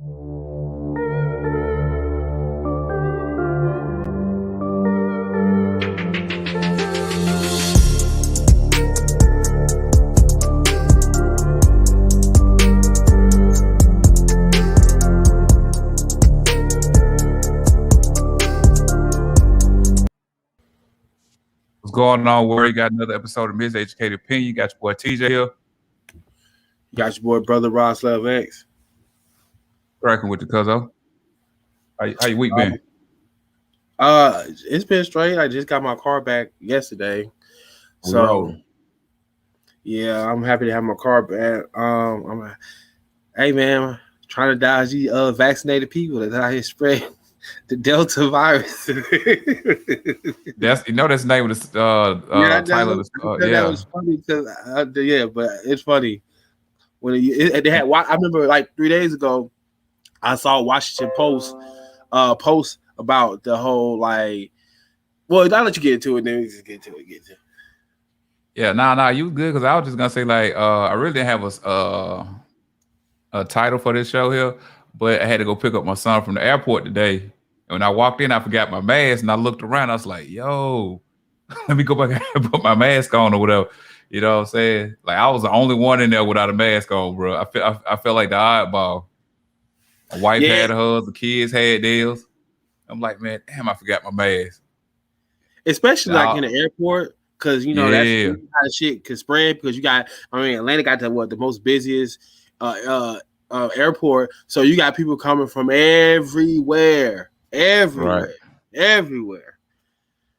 What's going on? Where you got another episode of Miseducated Opinion. You got your boy TJ here. You got your boy brother Roslav X. Cracking with the cuzzo. How your week been? It's been straight. I just got my car back yesterday. Yeah, I'm happy to have my car back. Hey man, trying to dodge the vaccinated people that's out here spreading the Delta virus. That's the name of the title of the That was funny because but it's funny when they had. I remember like 3 days ago, I saw Washington Post post about the whole like. Well, I'll let you get into it. Then we just get to it. Yeah, nah, you good because I was just gonna say like I really didn't have a title for this show here, but I had to go pick up my son from the airport today. And when I walked in, I forgot my mask, and I looked around. I was like, "Yo, let me go back and put my mask on or whatever." You know what I'm saying? Like I was the only one in there without a mask on, bro. I felt like the oddball. My wife had hers, the kids had theirs. I'm like, man, damn, I forgot my mask. Especially like in the airport, because you know that's kind of shit can spread. Because Atlanta got the most busiest airport, so you got people coming from everywhere.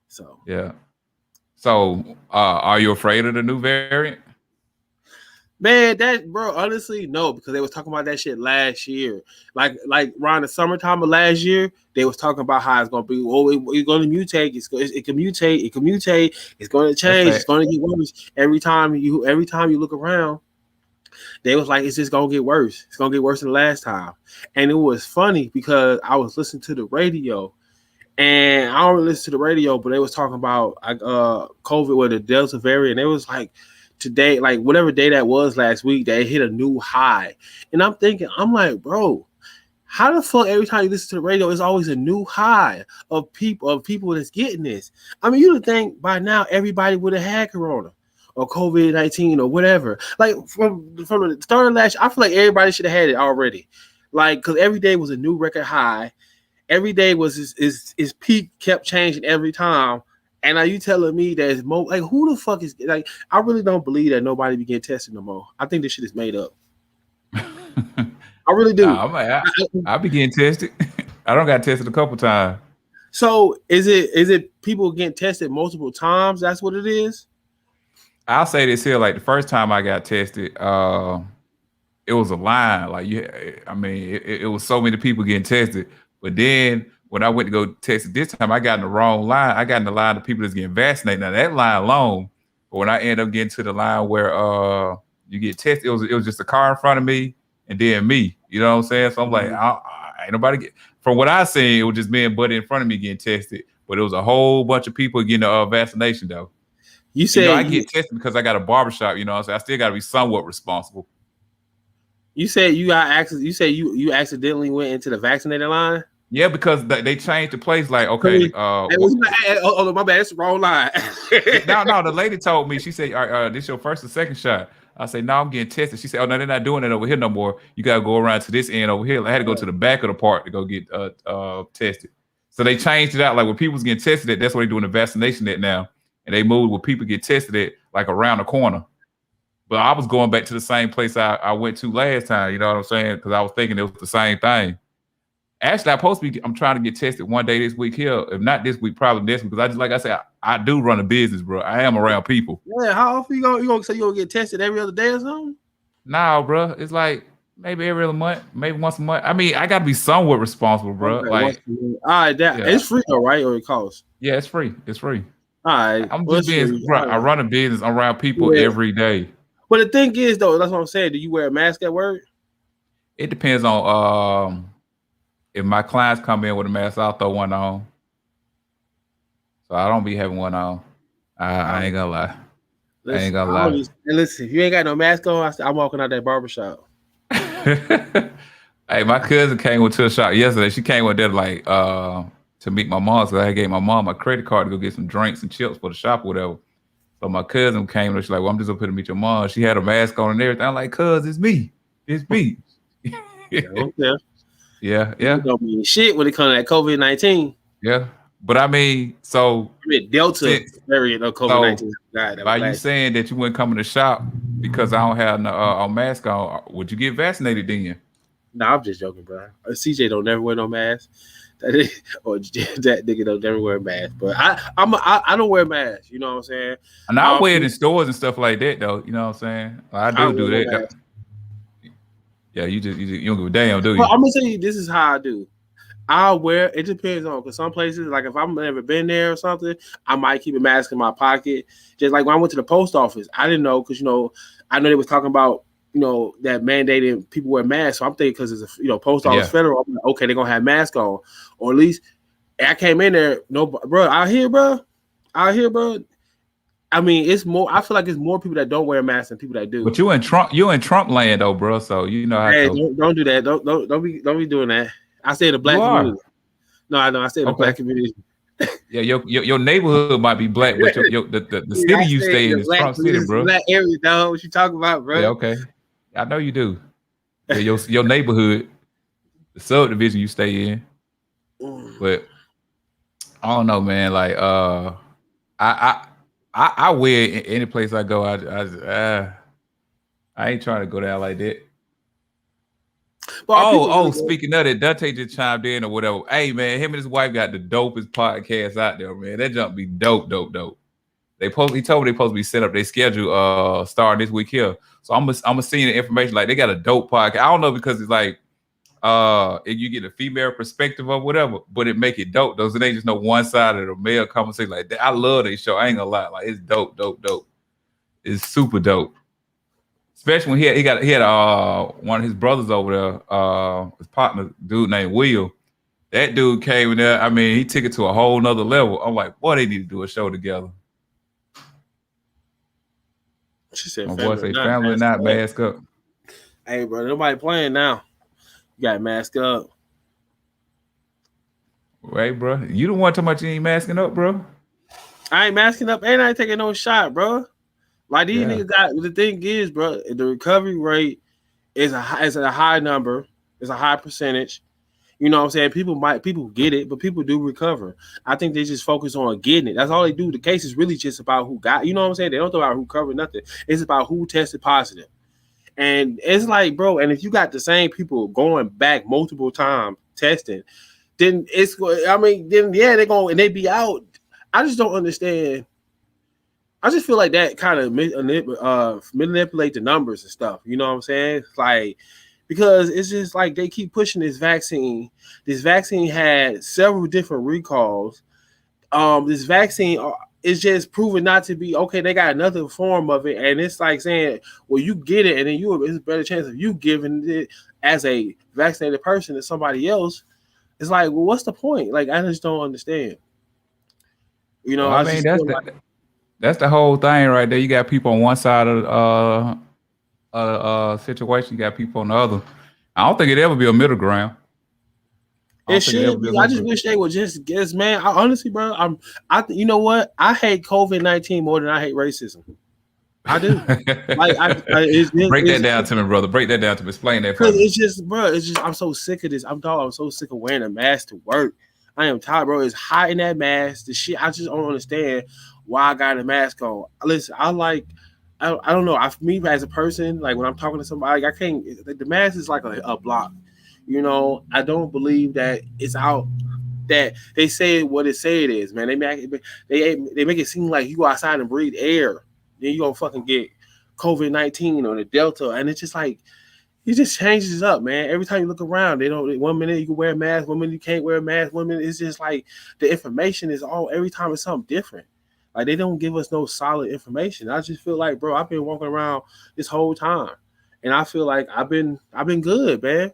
So yeah. So are you afraid of the new variant? Man, honestly, no, because they was talking about that shit last year. Like around the summertime of last year, they was talking about how it's gonna be. Oh, it's gonna mutate. It can mutate. It's gonna change. It's gonna get worse every time you look around. They was like, it's just gonna get worse. It's gonna get worse than the last time. And it was funny because I was listening to the radio, and I don't really listen to the radio, but they was talking about COVID with the Delta variant. It was like today, like whatever day that was last week, they hit a new high. And I'm like, bro, how the fuck every time you listen to the radio, it's always a new high of people that's getting this? I mean, you would think by now everybody would have had corona or COVID-19 or whatever. Like from the start of last year, I feel like everybody should have had it already. Like, because every day was a new record high. Every day was his peak kept changing every time. And are you telling me there's more? Like, who the fuck is like? I really don't believe that nobody be getting tested no more. I think this shit is made up. I really do. I be getting tested. I don't got tested a couple times. So is it people getting tested multiple times? That's what it is. I'll say this here: like the first time I got tested, it was a line. Like it was so many people getting tested, but then. When I went to go test it this time, I got in the wrong line. I got in the line of people that's getting vaccinated. Now that line long, but when I ended up getting to the line where you get tested, it was just a car in front of me and then me. You know what I'm saying? So I'm like, ain't nobody get. From what I seen, it was just me and Buddy in front of me getting tested, but it was a whole bunch of people getting a vaccination though. You said I get tested because I got a barbershop. You know what I'm saying? I still got to be somewhat responsible. You said you got access. You say you accidentally went into the vaccinated line. Yeah, because they changed the place. Like, okay, oh, my bad, it's the wrong line. No, the lady told me. She said, "This your first or second shot?" I said, "No, I'm getting tested." She said, "Oh no, they're not doing it over here no more. You gotta go around to this end over here." I had to go to the back of the park to go get tested. So they changed it out. Like when people's getting tested, that's what they're doing the vaccination at now, and they moved where people get tested at like around the corner. But I was going back to the same place I went to last time. You know what I'm saying? Because I was thinking it was the same thing. Actually, I'm trying to get tested one day this week here. If not this week, probably next week. Because like I said, I do run a business, bro. I am around people. Yeah, how often you gonna say you gonna get tested every other day or something? Nah, bro. It's like maybe every other month, maybe once a month. I mean, I gotta be somewhat responsible, bro. Okay, like, all right, it's free though, right? Or it costs? Yeah, it's free. It's free. All right, I'm just being, bro. I run a business around people every day. But the thing is, though, that's what I'm saying. Do you wear a mask at work? It depends on if my clients come in with a mask, I'll throw one on. So I don't be having one on. I ain't gonna lie. Listen, if you ain't got no mask on, I'm walking out that barbershop. Hey, my cousin came to a shop yesterday. She came with there like to meet my mom. So I gave my mom my credit card to go get some drinks and chips for the shop or whatever. So my cousin came and she's like, well, I'm just up here to meet your mom. She had a mask on and everything. I'm like, cuz, it's me. It's me. Yeah. Yeah, It yeah, don't mean shit when it comes to that COVID-19. yeah. But I mean, so I mean, Delta since, variant of COVID-19. God, that by was you last. saying that you wouldn't come in the shop because I don't have a mask on, would you get vaccinated then? No, I'm just joking, bro. CJ don't never wear no mask. Or that nigga don't never wear a mask. But I don't wear masks. You know what I'm saying? And I wear it in stores and stuff like that, though. You know what I'm saying? I don't do wear that. no mask. Yeah, you don't give a damn, do you? Well, I'm gonna tell you, this is how I do. I'll wear. It depends on, because some places, like if I've never been there or something, I might keep a mask in my pocket. Just like when I went to the post office, I didn't know, because I know they was talking about that mandating people wear masks. So I'm thinking, because it's a post office federal, I'm like, okay, they're gonna have masks on, or at least I came in there. No, bro, out here, bro. I mean, it's more. I feel like it's more people that don't wear masks than people that do. But you in Trump land though, bro. So you know how. Hey, don't do that. Don't be doing that. I say the black community. No, I know. I say the black community. Yeah, your neighborhood might be black, but the city you stay in is Trump City, bro. Black area, dog. What you talking about, bro? Yeah, okay. I know you do. Yeah, your neighborhood, the subdivision you stay in. But I don't know, man. Like I wear any place I go. I ain't trying to go down like that. Speaking of that, Dante just chimed in or whatever. Hey man, him and his wife got the dopest podcast out there, man. That jump be dope. He told me they supposed to be set up their schedule starting this week here. So I'm seeing the information, like they got a dope podcast. I don't know, because it's like if you get a female perspective or whatever, but it make it dope though. So they just know one side of the male conversation like that. I love their show. I ain't gonna lie. Like it's dope. It's super dope. Especially when he had one of his brothers over there, his partner, dude named Will. That dude came in there. I mean, he took it to a whole nother level. I'm like, boy, they need to do a show together. She said, my boy say, family not mask up. Hey, bro, nobody playing now. You got to mask up. Right, bro. You the one talking about you ain't masking up, bro? I ain't masking up and I ain't taking no shot, bro. Like these niggas got, the thing is, bro, the recovery rate is a high number. It's a high percentage. You know what I'm saying? People get it, but people do recover. I think they just focus on getting it. That's all they do. The case is really just about who got, you know what I'm saying? They don't talk about who covered nothing. It's about who tested positive. And it's like, bro, and if you got the same people going back multiple times testing, then they're going, and they be out. I just don't understand. I just feel like that kind of manipulate the numbers and stuff. You know what I'm saying? Like, because it's just like they keep pushing this vaccine. This vaccine had several different recalls. This vaccine is just proven not to be okay. They got another form of it, and it's like saying, well, you get it, and then it's a better chance of you giving it as a vaccinated person to somebody else. It's like, well, what's the point? Like, I just don't understand. You know, I mean, that's the whole thing right there. You got people on one side of situation, you got people on the other. I don't think it'd ever be a middle ground. It should be. I just wish they would just guess, man. Honestly, bro, you know what? I hate COVID-19 more than I hate racism. I do. Break that down to me, brother. Break that down to me. Explain that. Because it's just, I'm so sick of this. I'm so sick of wearing a mask to work. I am tired, bro. It's hot in that mask. The shit. I just don't understand why I got a mask on. Listen, I don't know. Me as a person, like when I'm talking to somebody, I can't. The mask is like a block. You know, I don't believe that it's out. That they say what it say it is, man. They make it seem like you go outside and breathe air, then you gonna fucking get COVID-19 or the Delta, and it's just like it just changes up, man. Every time you look around, they don't. 1 minute you can wear a mask, 1 minute you can't wear a mask, 1 minute it's just like the information is all. Every time it's something different. Like they don't give us no solid information. I just feel like, bro, I've been walking around this whole time, and I feel like I've been good, man.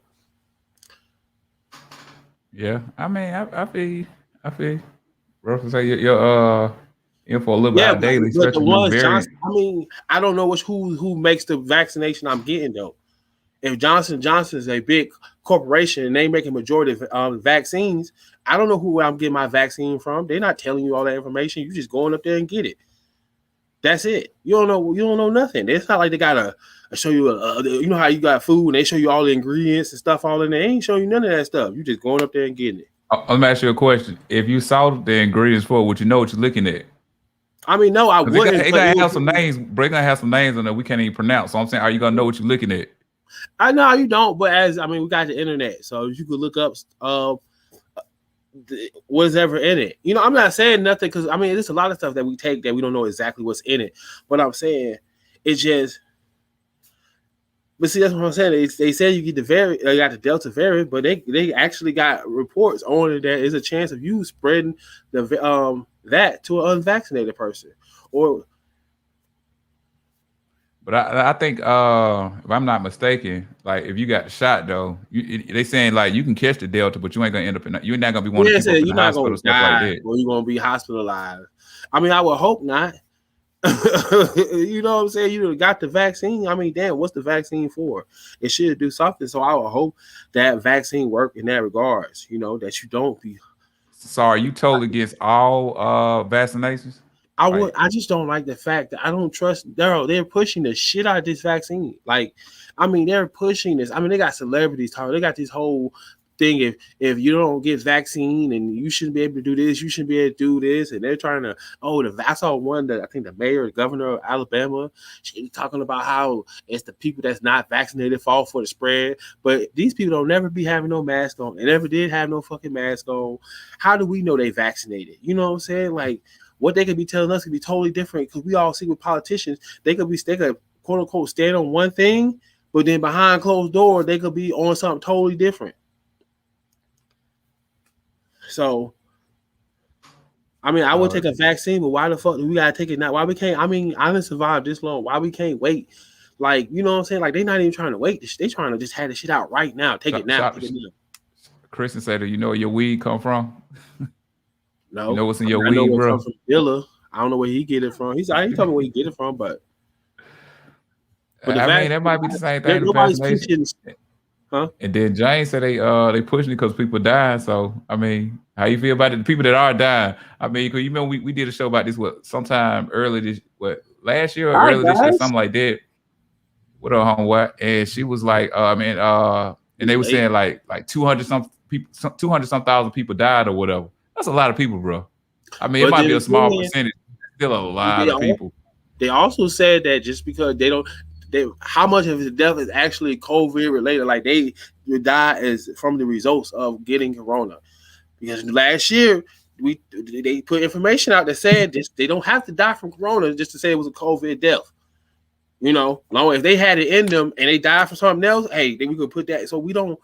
Yeah, I mean, I feel. Bro, say you're in for a little bit daily. But the ones Johnson, I mean, I don't know who makes the vaccination I'm getting though. If Johnson Johnson is a big corporation and they make a majority of vaccines, I don't know who I'm getting my vaccine from. They're not telling you all that information. You just going up there and get it. That's it. You don't know. You don't know nothing. It's not like they gotta show you. You know how you got food and they show you all the ingredients and stuff all in there. They ain't showing you none of that stuff. You just going up there and getting it. Let me ask you a question. If you saw the ingredients for it, would you know what you're looking at? I mean, no, I wouldn't. It gotta have some names. Break gonna have some names on there we can't even pronounce. So I'm saying, are you gonna know what you're looking at? I know you don't, but we got the internet, so you could look up what's ever in it. You know, I'm not saying nothing because there's a lot of stuff that we take that we don't know exactly what's in it. But I'm saying it's just. But see, that's what I'm saying. They said you get got the Delta variant, but they actually got reports on it that there's a chance of you spreading the that to an unvaccinated person. But I think if I'm not mistaken, like if you got the shot though, they saying like you can catch the Delta, but you ain't gonna end up you're not gonna be one of the people in the hospital stuff like that. Or you're gonna be hospitalized. I mean, I would hope not. You know what I'm saying? You got the vaccine. I mean, damn, what's the vaccine for? It should do something. So I would hope that vaccine work in that regards. You know, that you don't be. Sorry, you totally against all vaccinations? I just don't like the fact that I don't trust. They're pushing the shit out of this vaccine. Like, they're pushing this. They got celebrities talking. They got this whole thing. If you don't get vaccine and you shouldn't be able to do this, you shouldn't be able to do this. And they're trying to. I saw one that I think the mayor, the governor of Alabama, she's talking about how it's the people that's not vaccinated fall for the spread. But these people don't never be having no mask on. They never did have no fucking mask on. How do we know they vaccinated? You know what I'm saying? Like. What they could be telling us could be totally different because we all see with politicians, they could quote unquote stand on one thing, but then behind closed doors, they could be on something totally different. So, I would take a vaccine, but why the fuck do we gotta take it now? Why we can't? I didn't survive this long. Why we can't wait? Like, you know what I'm saying? Like, they're not even trying to wait. They trying to just have the shit out right now. Take it now. Kristen said, "Do you know where your weed come from?" No, you know what's in your weed, bro? From Dilla. I don't know where he get it from. He told me where he get it from, but that might be the same thing. Nobody's pushing, huh? And then James said they pushing it because people dying. So how you feel about it? The people that are dying. Because you remember we did a show about this sometime early last year or early this year, something like that. What up, homeboy? And she was like, and they were saying like 200 some people, 200 some thousand people died or whatever. That's a lot of people, bro. It might be a small percentage. Still a lot of people. They also said that just because how much of his death is actually COVID related, like they would die as from the results of getting corona. Because last year they put information out that said they don't have to die from corona just to say it was a COVID death. You know, long if they had it in them and they died from something else, hey, then we could put that. So we don't.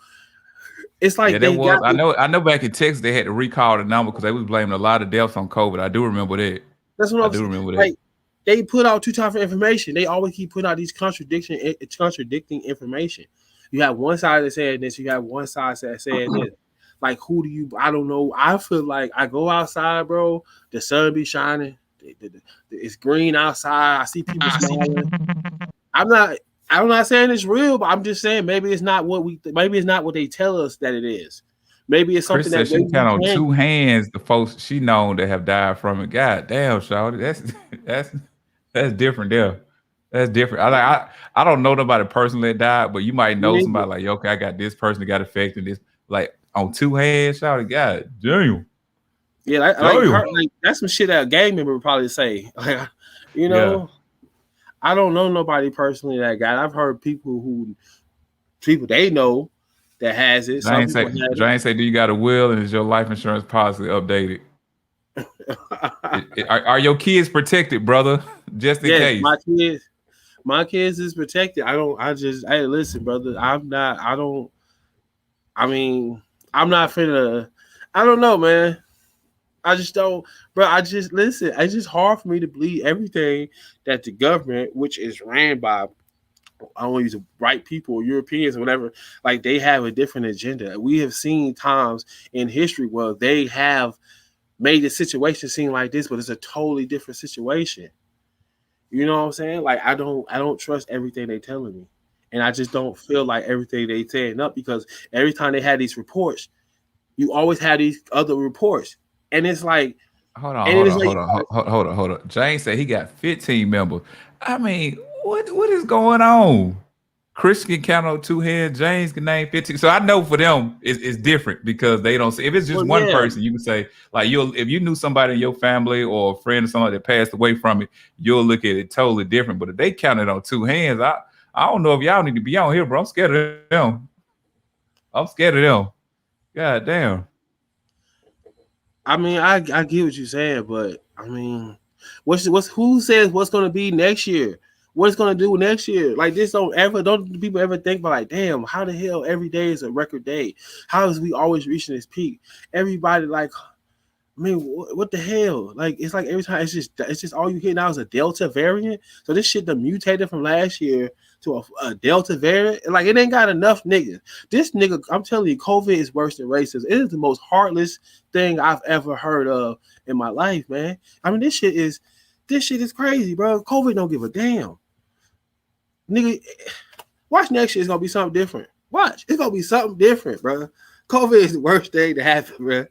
It's like I know back in Texas they had to recall the number because they was blaming a lot of deaths on COVID. I do remember that. That's what I do remember that. Like, they put out two types of information. They always keep putting out these contradicting information. You have one side that said this, you have one side that said this. Like, who do you? I don't know. I feel like I go outside, bro. The sun be shining. It's green outside. I see people smiling. I'm not saying it's real, but I'm just saying maybe it's not what they tell us that it is. Maybe it's something Chris that she count on two hands the folks she known that have died from it. God damn, shawty, that's different there. That's different. I don't know nobody personally that died, but you might know somebody like, okay, I got this person that got affected. This like on two hands, shawty. God damn. Yeah, like that's some shit that a gang member would probably say. Like, you know. Yeah. I don't know nobody personally that got it. I've heard people they know that has it. Jane say, do you got a will and is your life insurance policy updated? Are your kids protected, brother? Just in case. My kids is protected. Hey, listen, brother. I'm not finna. I don't know, man. I just don't, bro. Listen. It's just hard for me to believe everything that the government, which is ran by, I don't use the right people, Europeans or whatever, like they have a different agenda. We have seen times in history where they have made the situation seem like this, but it's a totally different situation. You know what I'm saying? Like I don't trust everything they're telling me. And I just don't feel like everything they saying up because every time they had these reports, you always have these other reports, and it's like, Hold on, and hold it's on, like, hold on, hold on. James said he got 15 members. I mean, what is going on? Christian can count on two hands. James can name 15. So I know for them it's different because they don't see if it's just well, one yeah, person, you can say like if you knew somebody in your family or a friend or somebody that passed away from it, you'll look at it totally different. But if they counted on two hands, I don't know if y'all need to be on here, bro. I'm scared of them. I'm scared of them. God damn. I mean, I get what you're saying, but I mean, what's who says what's going to be next year? What it's going to do next year? Like this, don't people ever think about like, damn, how the hell every day is a record day? How is we always reaching this peak? Everybody like, I mean, what the hell? Like, it's like every time it's just all you hear now is a Delta variant. So this shit done mutated from last year to a Delta variant. Like, it ain't got enough niggas. This nigga, I'm telling you, COVID is worse than racism. It is the most heartless thing I've ever heard of in my life, man. I mean, this shit is crazy, bro. COVID don't give a damn, nigga. Watch next year. It's gonna be something different. Watch, it's gonna be something different, bro. COVID is the worst thing to happen, bro.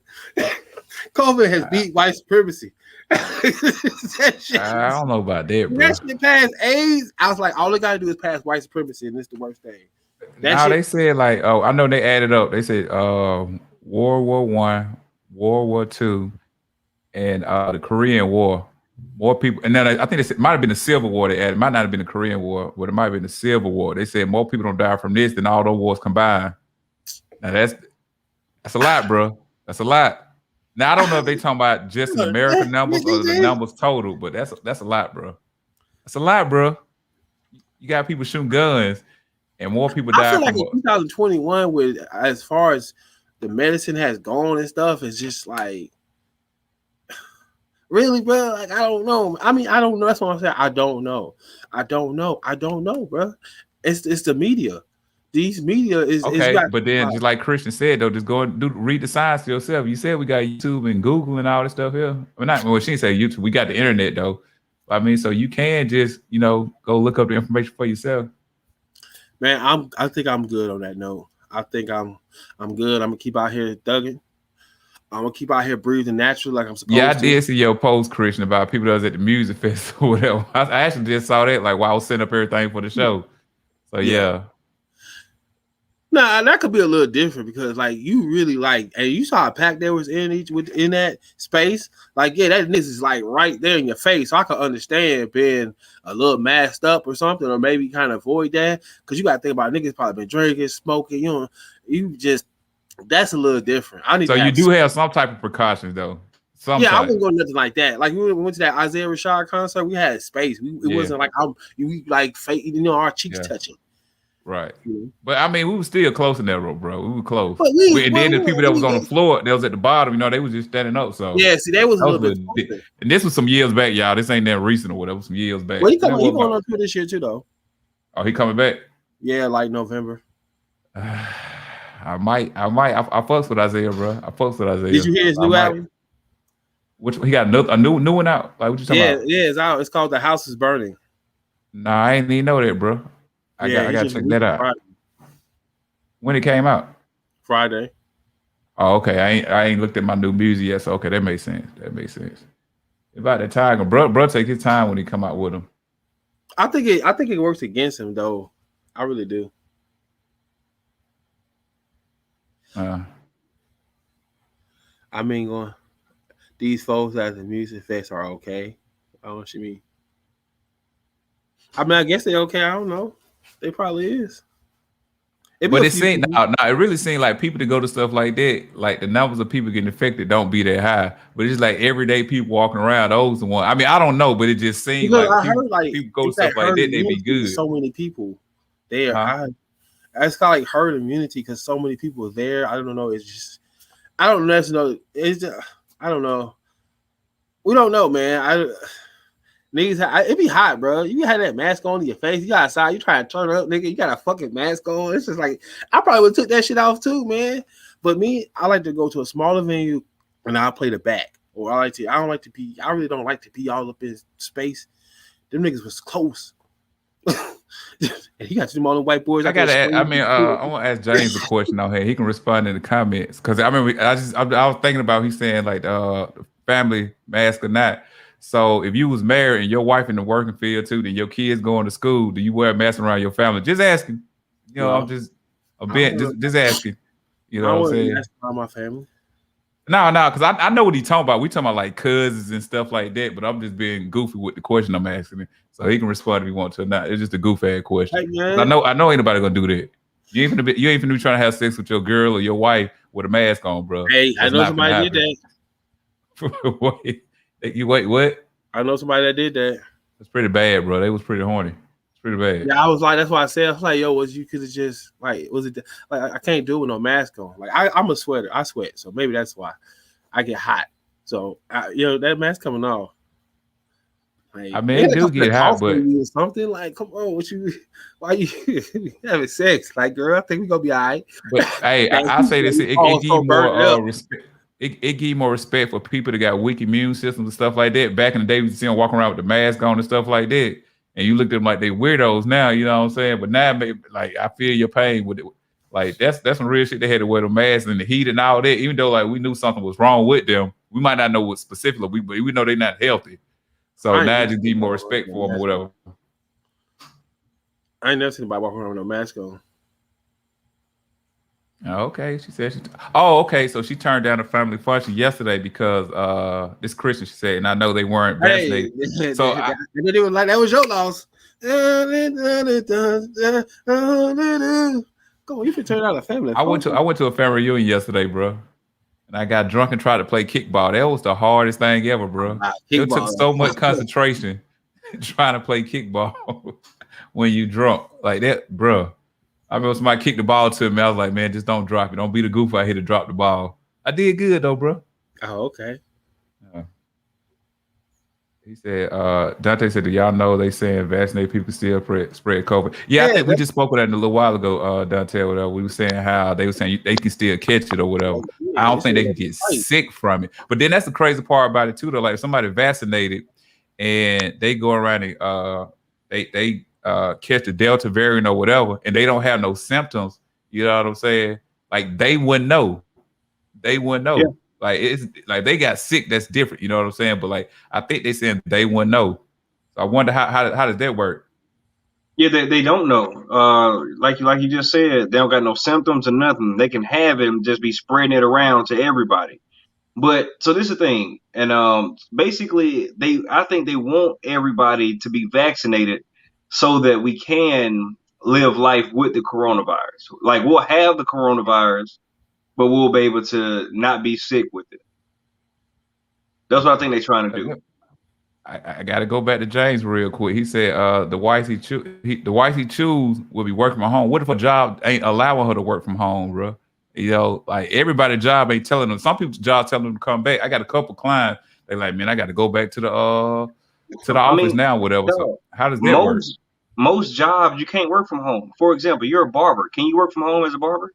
COVID has beat white supremacy. I don't know about that, bro. That shit passed AIDS. I was like, all they gotta do is pass white supremacy, and it's the worst thing. Now they said like, oh, I know they added up. They said World War One, World War Two, and the Korean War. More people, and then I think it might have been the Civil War they added. It might not have been the Korean War, but it might have been the Civil War. They said more people don't die from this than all those wars combined. Now that's a lot, bro. That's a lot. Now I don't know if they talking about just in American numbers or the numbers total, but that's a lot, bro. That's a lot, bro. You got people shooting guns, and more people die. I feel like in 2021, with as far as the medicine has gone and stuff, it's just like, really, bro. Like, I don't know. I mean, I don't know. That's what I'm saying. I don't know, bro. It's the media. These media is okay, but then just like Christian said though, just go and read the science for yourself. You said we got YouTube and Google and all this stuff here. Well, not well, she didn't say YouTube. We got the internet though. I mean, so you can just go look up the information for yourself. Man, I think I'm good on that note. I think I'm good. I'm gonna keep out here thugging. I'm gonna keep out here breathing naturally like I'm supposed to. Yeah, I did see your post, Christian, about people that was at the music festival or whatever. I actually just saw that like while I was setting up everything for the show. So yeah. Nah, that could be a little different because like you really like, and you saw a pack that was in that space. Like, yeah, that nigga is like right there in your face. So I could understand being a little masked up or something, or maybe kind of avoid that. Cause you gotta think about niggas probably been drinking, smoking, that's a little different. So you do have some type of precautions though. I wouldn't go nothing like that. Like we went to that Isaiah Rashad concert, we had space. It wasn't like we like fake, our cheeks touching. Right. But I mean, we were still close in that row, bro. We were close. And then the people that was on the floor, that was at the bottom, they was just standing up. So yeah, see, that was a little bit. And this was some years back, y'all. This ain't that recent or whatever. Some years back. Well, he going on tour this year too, though. Oh, he coming back? Yeah, like November. I might. I fucks with Isaiah, bro. I fucks with Isaiah. Did you hear his new album? Which he got a new one out? Like what you talking about? Yeah, it's out. It's called The House Is Burning. Nah, I ain't even know that, bro. I gotta check that out. Friday. When it came out? Friday. Oh, okay. I ain't looked at my new music yet, so okay, that makes sense. About that time, bro, take his time when he come out with them. I think it works against him though. I really do. I mean, these folks at the music fest are okay. I don't know what you mean. I mean, I guess they're okay. I don't know. They probably is. But it seemed it really seemed like people that go to stuff like that, like the numbers of people getting affected don't be that high. But it's like everyday people walking around, those the one. I mean, I don't know, but it just seemed people go to stuff like that, they be good. So many people there. It's kind of like herd immunity because so many people are there. I don't know. It's just I don't know. It's just, I don't know. We don't know, man. Niggas, it be hot, bro. You had that mask on your face. You got outside. You try to turn up, nigga. You got a fucking mask on. It's just like I probably would have took that shit off too, man. But me, I like to go to a smaller venue and I'll play the back. Or I really don't like to be all up in space. Them niggas was close. And he got some all the white boys. I out there gotta. I screaming. mean, I want to ask James a question out here. He can respond in the comments because I remember I was thinking about he's saying like family mask or not. So if you was married and your wife in the working field too, then your kids going to school, do you wear a mask around your family? Just asking. You know, No. I'm just a bit just asking. You I know what I'm don't saying? ask about my family. No, because I know what he's talking about. We talking about like cousins and stuff like that, but I'm just being goofy with the question I'm asking him. So he can respond if he wants to or not. It's just a goofy ass question. Hey, man. I know ain't nobody gonna do that. You ain't finna be trying to have sex with your girl or your wife with a mask on, bro. Hey, I That's know not somebody finna did happen. Wait, what? I know somebody that did that. That's pretty bad, bro. They was pretty horny. It's pretty bad. Yeah, I was like, that's why I said, I was like, yo, was you could have just like, was it like I can't do it with no mask on? Like I'm a sweater, I sweat, so maybe that's why I get hot. So that mask coming off. Like, I mean, it do get hot, but or something like, come on, why you having sex? Like, girl, I think we gonna be all right. But hey, I say this, it give you more respect. It give you more respect for people that got weak immune systems and stuff like that. Back in the day, we see them walking around with the mask on and stuff like that. And you looked at them like they weirdos now, you know what I'm saying? But now, like, I feel your pain with it. Like, that's some real shit. They had to wear the mask and the heat and all that. Even though, like, we knew something was wrong with them, we might not know what specifically, but we know they're not healthy. So now I just need more respect for them or whatever. I ain't never seen anybody walking around with no mask on. Okay, she said. Okay. So she turned down a family function yesterday because this Christian, she said, and I know they weren't vaccinated. Hey, so they was like, that was your loss. Come on, you can turn out a family. I went to a family reunion yesterday, bro, and I got drunk and tried to play kickball. That was the hardest thing ever, bro. It took so much concentration trying to play kickball when you drunk like that, bro. I remember somebody kicked the ball to me. I was like, man, just don't drop it. Don't be the goof out here to drop the ball. I did good though, bro. Oh, okay. He said, Dante said, do y'all know they saying vaccinated people still spread COVID? Yeah, I think we just spoke with that a little while ago, Dante, or whatever. We were saying how they were saying they can still catch it or whatever. I don't think they can get sick from it. But then that's the crazy part about it too, though. Like if somebody vaccinated and they go around and they catch the Delta variant or whatever, and they don't have no symptoms, you know what I'm saying? Like they wouldn't know. They wouldn't know. Yeah. Like it's like they got sick. That's different. You know what I'm saying? But like I think they saying they wouldn't know. So I wonder how does that work? Yeah, they don't know. Like you just said, they don't got no symptoms or nothing. They can have it and just be spreading it around to everybody. But so this is the thing, and basically I think they want everybody to be vaccinated so that we can live life with the coronavirus. Like we'll have the coronavirus, but we'll be able to not be sick with it. That's what I think they're trying to do. I got to go back to James real quick. He said the wife he choose will be working from home. What if a job ain't allowing her to work from home, bro? You know, like everybody's job ain't telling them. Some people's job telling them to come back. I got a couple clients. They're like, man, I got to go back to the office now, whatever. So how does that work? Most jobs you can't work from home. For example, you're a barber. Can you work from home as a barber?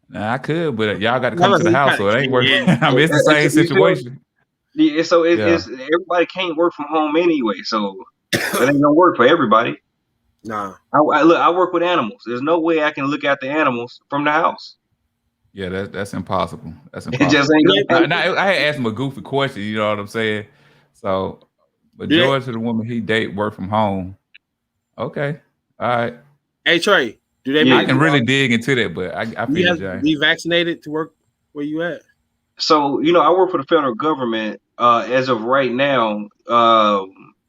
Nah, I could, but y'all got to come to the house, so it ain't working. I mean, it's the same situation. Yeah, so it's everybody can't work from home anyway, so it ain't gonna work for everybody. Nah, I work with animals. There's no way I can look at the animals from the house. Yeah, that's impossible. That's impossible. It just ain't gonna I had asked him a goofy question. You know what I'm saying? So, majority of the women he date work from home. Okay, all right. Hey Trey, do they? I can really dig into that, but I feel you have to be vaccinated to work where you at. So I work for the federal government. As of right now,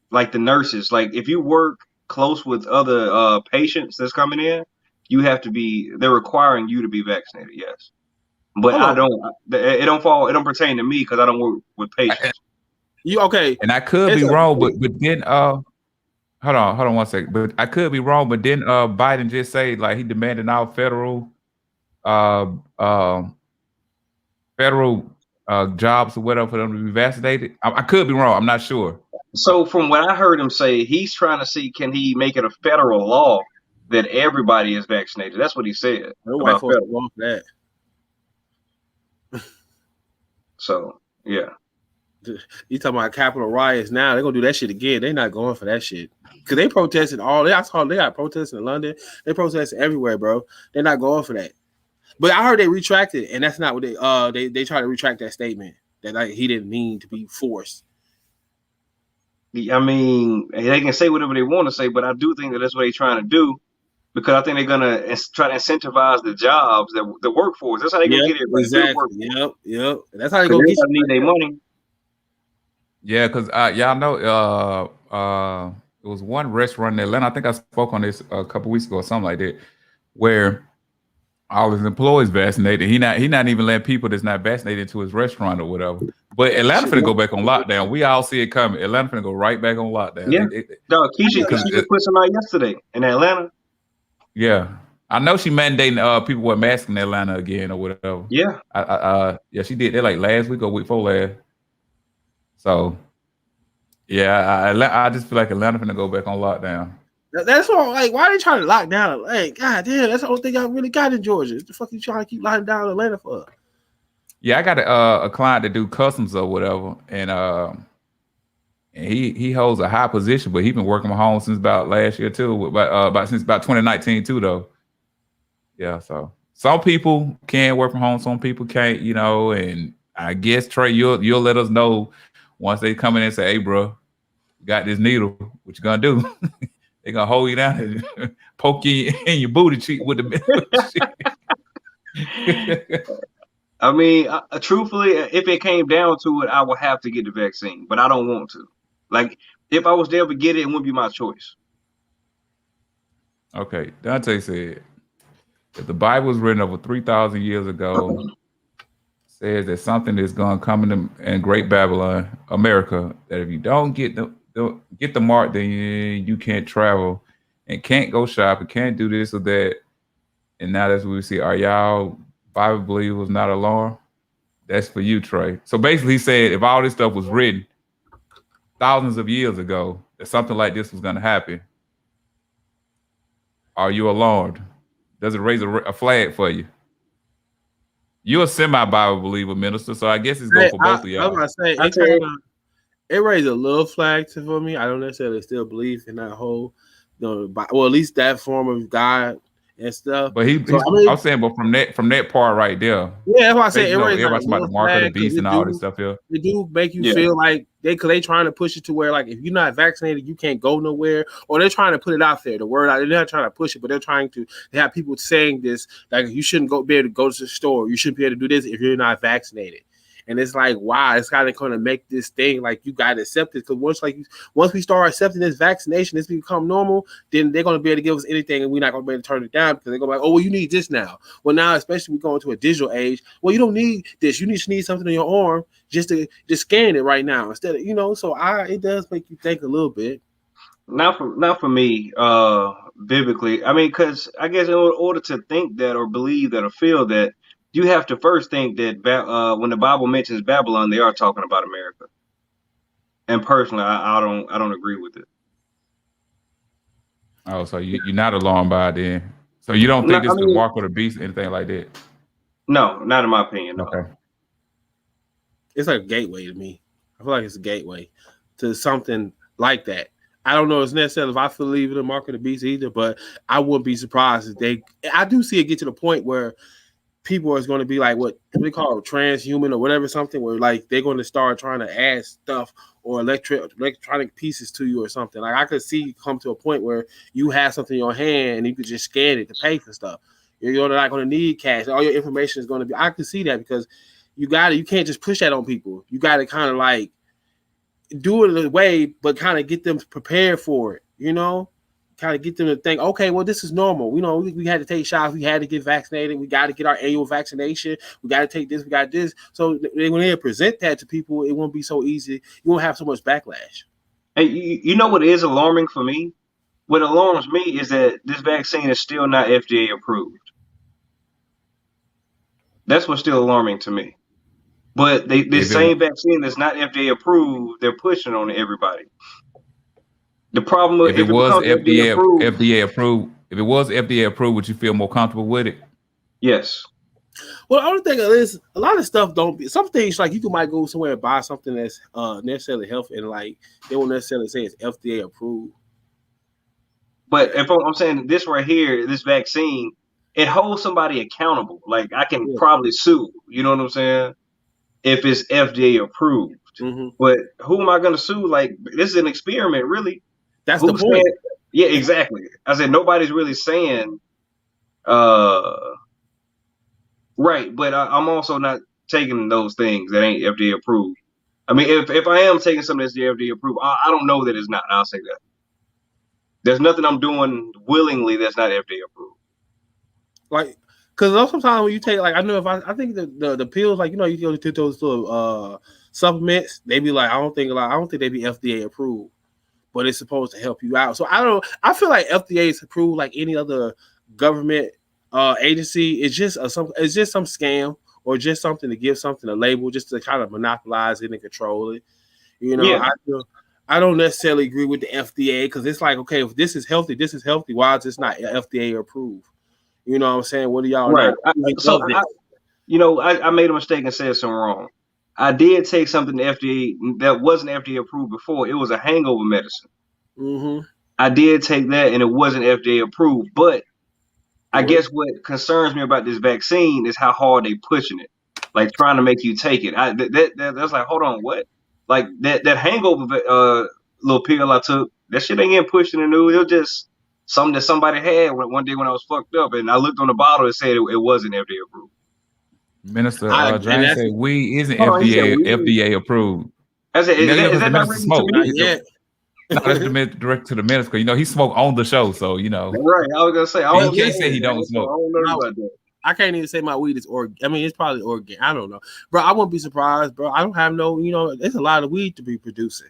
like the nurses, like if you work close with other patients that's coming in, you have to be. They're requiring you to be vaccinated. Yes, but I don't. It don't pertain to me because I don't work with patients. You okay? And I could be wrong, but then hold on 1 second. But I could be wrong, but then Biden just say like he demanded all federal jobs or whatever for them to be vaccinated. I could be wrong. I'm not sure. So from what I heard him say, he's trying to see can he make it a federal law that everybody is vaccinated. That's what he said. About that. So yeah. You talking about Capitol riots now? They're gonna do that shit again. They're not going for that shit because they protested all. I saw they got protests in London. They protested everywhere, bro. They're not going for that. But I heard they retracted, and that's not what they tried to retract that statement that like he didn't mean to be forced. I mean, they can say whatever they want to say, but I do think that that's what they're trying to do because I think they're gonna try to incentivize the jobs, the workforce. That's how they're gonna get it. Exactly. Yep. That's how they gonna They get you. need their money. Yeah, because y'all know it was one restaurant in Atlanta. I think I spoke on this a couple weeks ago or something like that, where all his employees vaccinated. He not even letting people that's not vaccinated into his restaurant or whatever. But Atlanta finna go back on lockdown. We all see it coming. Atlanta finna go right back on lockdown. Yeah, dog. Keisha put somebody yesterday in Atlanta. Yeah, I know she mandating people wear masks in Atlanta again or whatever. Yeah, yeah, she did that like last week or week before last. So yeah, I just feel like Atlanta finna go back on lockdown. That's all. Like, why are they trying to lock down? Like, god damn, that's the only thing y'all really got in Georgia. What the fuck you trying to keep locking down Atlanta for? Yeah, I got a client that do customs or whatever, and he holds a high position, but he been working from home since about last year too, since about 2019 too, though. Yeah, so some people can work from home, some people can't, you know. And I guess Trey, you'll let us know once they come in and say, "Hey, bro, you got this needle. What you gonna do?" They gonna hold you down and poke you in your booty cheek with the. I mean, truthfully, if it came down to it, I would have to get the vaccine, but I don't want to. Like, if I was there to get it, it wouldn't be my choice. Okay, Dante said, if the Bible was written over 3,000 years ago, says that something is going to come in Great Babylon, America, that if you don't get the mark, then you can't travel and can't go shopping, can't do this or that. And now that's what we see. Are y'all Bible believers not alarmed? That's for you, Trey. So basically, he said if all this stuff was written thousands of years ago, that something like this was going to happen, are you alarmed? Does it raise a flag for you? You're a semi-Bible believer, minister, so I guess it's going for both of y'all. I was gonna say it raised a little flag for me. I don't necessarily still believe in that whole, well, at least that form of God and stuff. But I'm saying, but from that part right there. Yeah, that's why I say everybody's about the mark of the beast and all this stuff here. They do make you feel like they trying to push it to where, like, if you're not vaccinated, you can't go nowhere, or they're trying to put it out there. The word out, they're not trying to push it, but they're trying to. They have people saying this, like, you shouldn't be able to go to the store, you shouldn't be able to do this if you're not vaccinated. And it's like, wow, it's kind of going to make this thing like you got to accept it, because once we start accepting this vaccination, this become normal, then they're going to be able to give us anything, and we're not going to be able to turn it down, because they're going to be like, oh, well, you need this now. Well, now, especially we go into a digital age, well, you don't need this. You need something on your arm just to scan it right now instead of, So it does make you think a little bit. Not for me, biblically. I mean, because I guess in order to think that or believe that or feel that, you have to first think that when the Bible mentions Babylon, they are talking about America. And personally, I don't agree with it. Oh, so you're not alarmed by it then? So you don't think it's the mark of the beast, anything like that? No, not in my opinion. No. Okay. It's like a gateway to me. I feel like it's a gateway to something like that. I don't know if it's necessarily if I believe in the mark of the beast either, but I wouldn't be surprised if I do see it get to the point where people are going to be like what they call it, transhuman or whatever, something where like they're going to start trying to add stuff or electronic pieces to you or something. Like I could see come to a point where you have something in your hand and you could just scan it to pay for stuff. You're not going to need cash. All your information is going to be. I can see that because you can't just push that on people. You got to kind of like do it in a way, but kind of get them prepared for it. Kind of get them to think, okay, well, this is normal. We had to take shots. We had to get vaccinated. We got to get our annual vaccination. We got to take this. We got this. So when they present that to people, it won't be so easy. You won't have so much backlash. Hey, you know what is alarming for me? What alarms me is that this vaccine is still not FDA approved. That's what's still alarming to me. But this same vaccine that's not FDA approved, they're pushing on everybody. The problem if it was FDA approved, if it was FDA approved, would you feel more comfortable with it? Yes. Well, the only thing is, a lot of stuff don't be. Some things like you might go somewhere and buy something that's necessarily healthy, and like they won't necessarily say it's FDA approved. But if I'm saying this right here, this vaccine, it holds somebody accountable. Like I can probably sue. You know what I'm saying? If it's FDA approved. Mm-hmm. But who am I going to sue? Like this is an experiment, really. That's the point. Yeah, exactly. I said nobody's really saying, right. But I'm also not taking those things that ain't FDA approved. I mean, if I am taking something that's FDA approved, I don't know that it's not. I'll say that. There's nothing I'm doing willingly that's not FDA approved. Like, because sometimes when you take, like, I know if I think the pills, like, you know, you go to those little supplements, they be like, I don't think they be FDA approved, but it's supposed to help you out. So I feel like FDA is approved like any other government agency. It's just some scam or just something to give something a label, just to kind of monopolize it and control it. You know, Yeah. I don't necessarily agree with the FDA because it's like, okay, if this is healthy, why is this not FDA approved? You know what I'm saying? What do y'all right? I made a mistake and said something wrong. I did take something to FDA that wasn't FDA approved before. It was a hangover medicine. Mm-hmm. I did take that and it wasn't FDA approved. But I guess what concerns me about this vaccine is how hard they pushing it, like trying to make you take it. That's like, hold on, what? Like that hangover little pill I took, that shit ain't getting pushed in the news. It was just something that somebody had one day when I was fucked up, and I looked on the bottle and said it wasn't FDA approved. Minister James said weed isn't FDA approved. I said, is that minister smoke? Yeah. No, that's direct to the minister. You know, he smoked on the show, so you know. Right. I was gonna say, he can't say he don't smoke. I don't know about that. I can't even say my weed is organic. I mean, it's probably organic. I don't know, bro. I wouldn't be surprised, bro. I don't have no, you know, there's a lot of weed to be producing.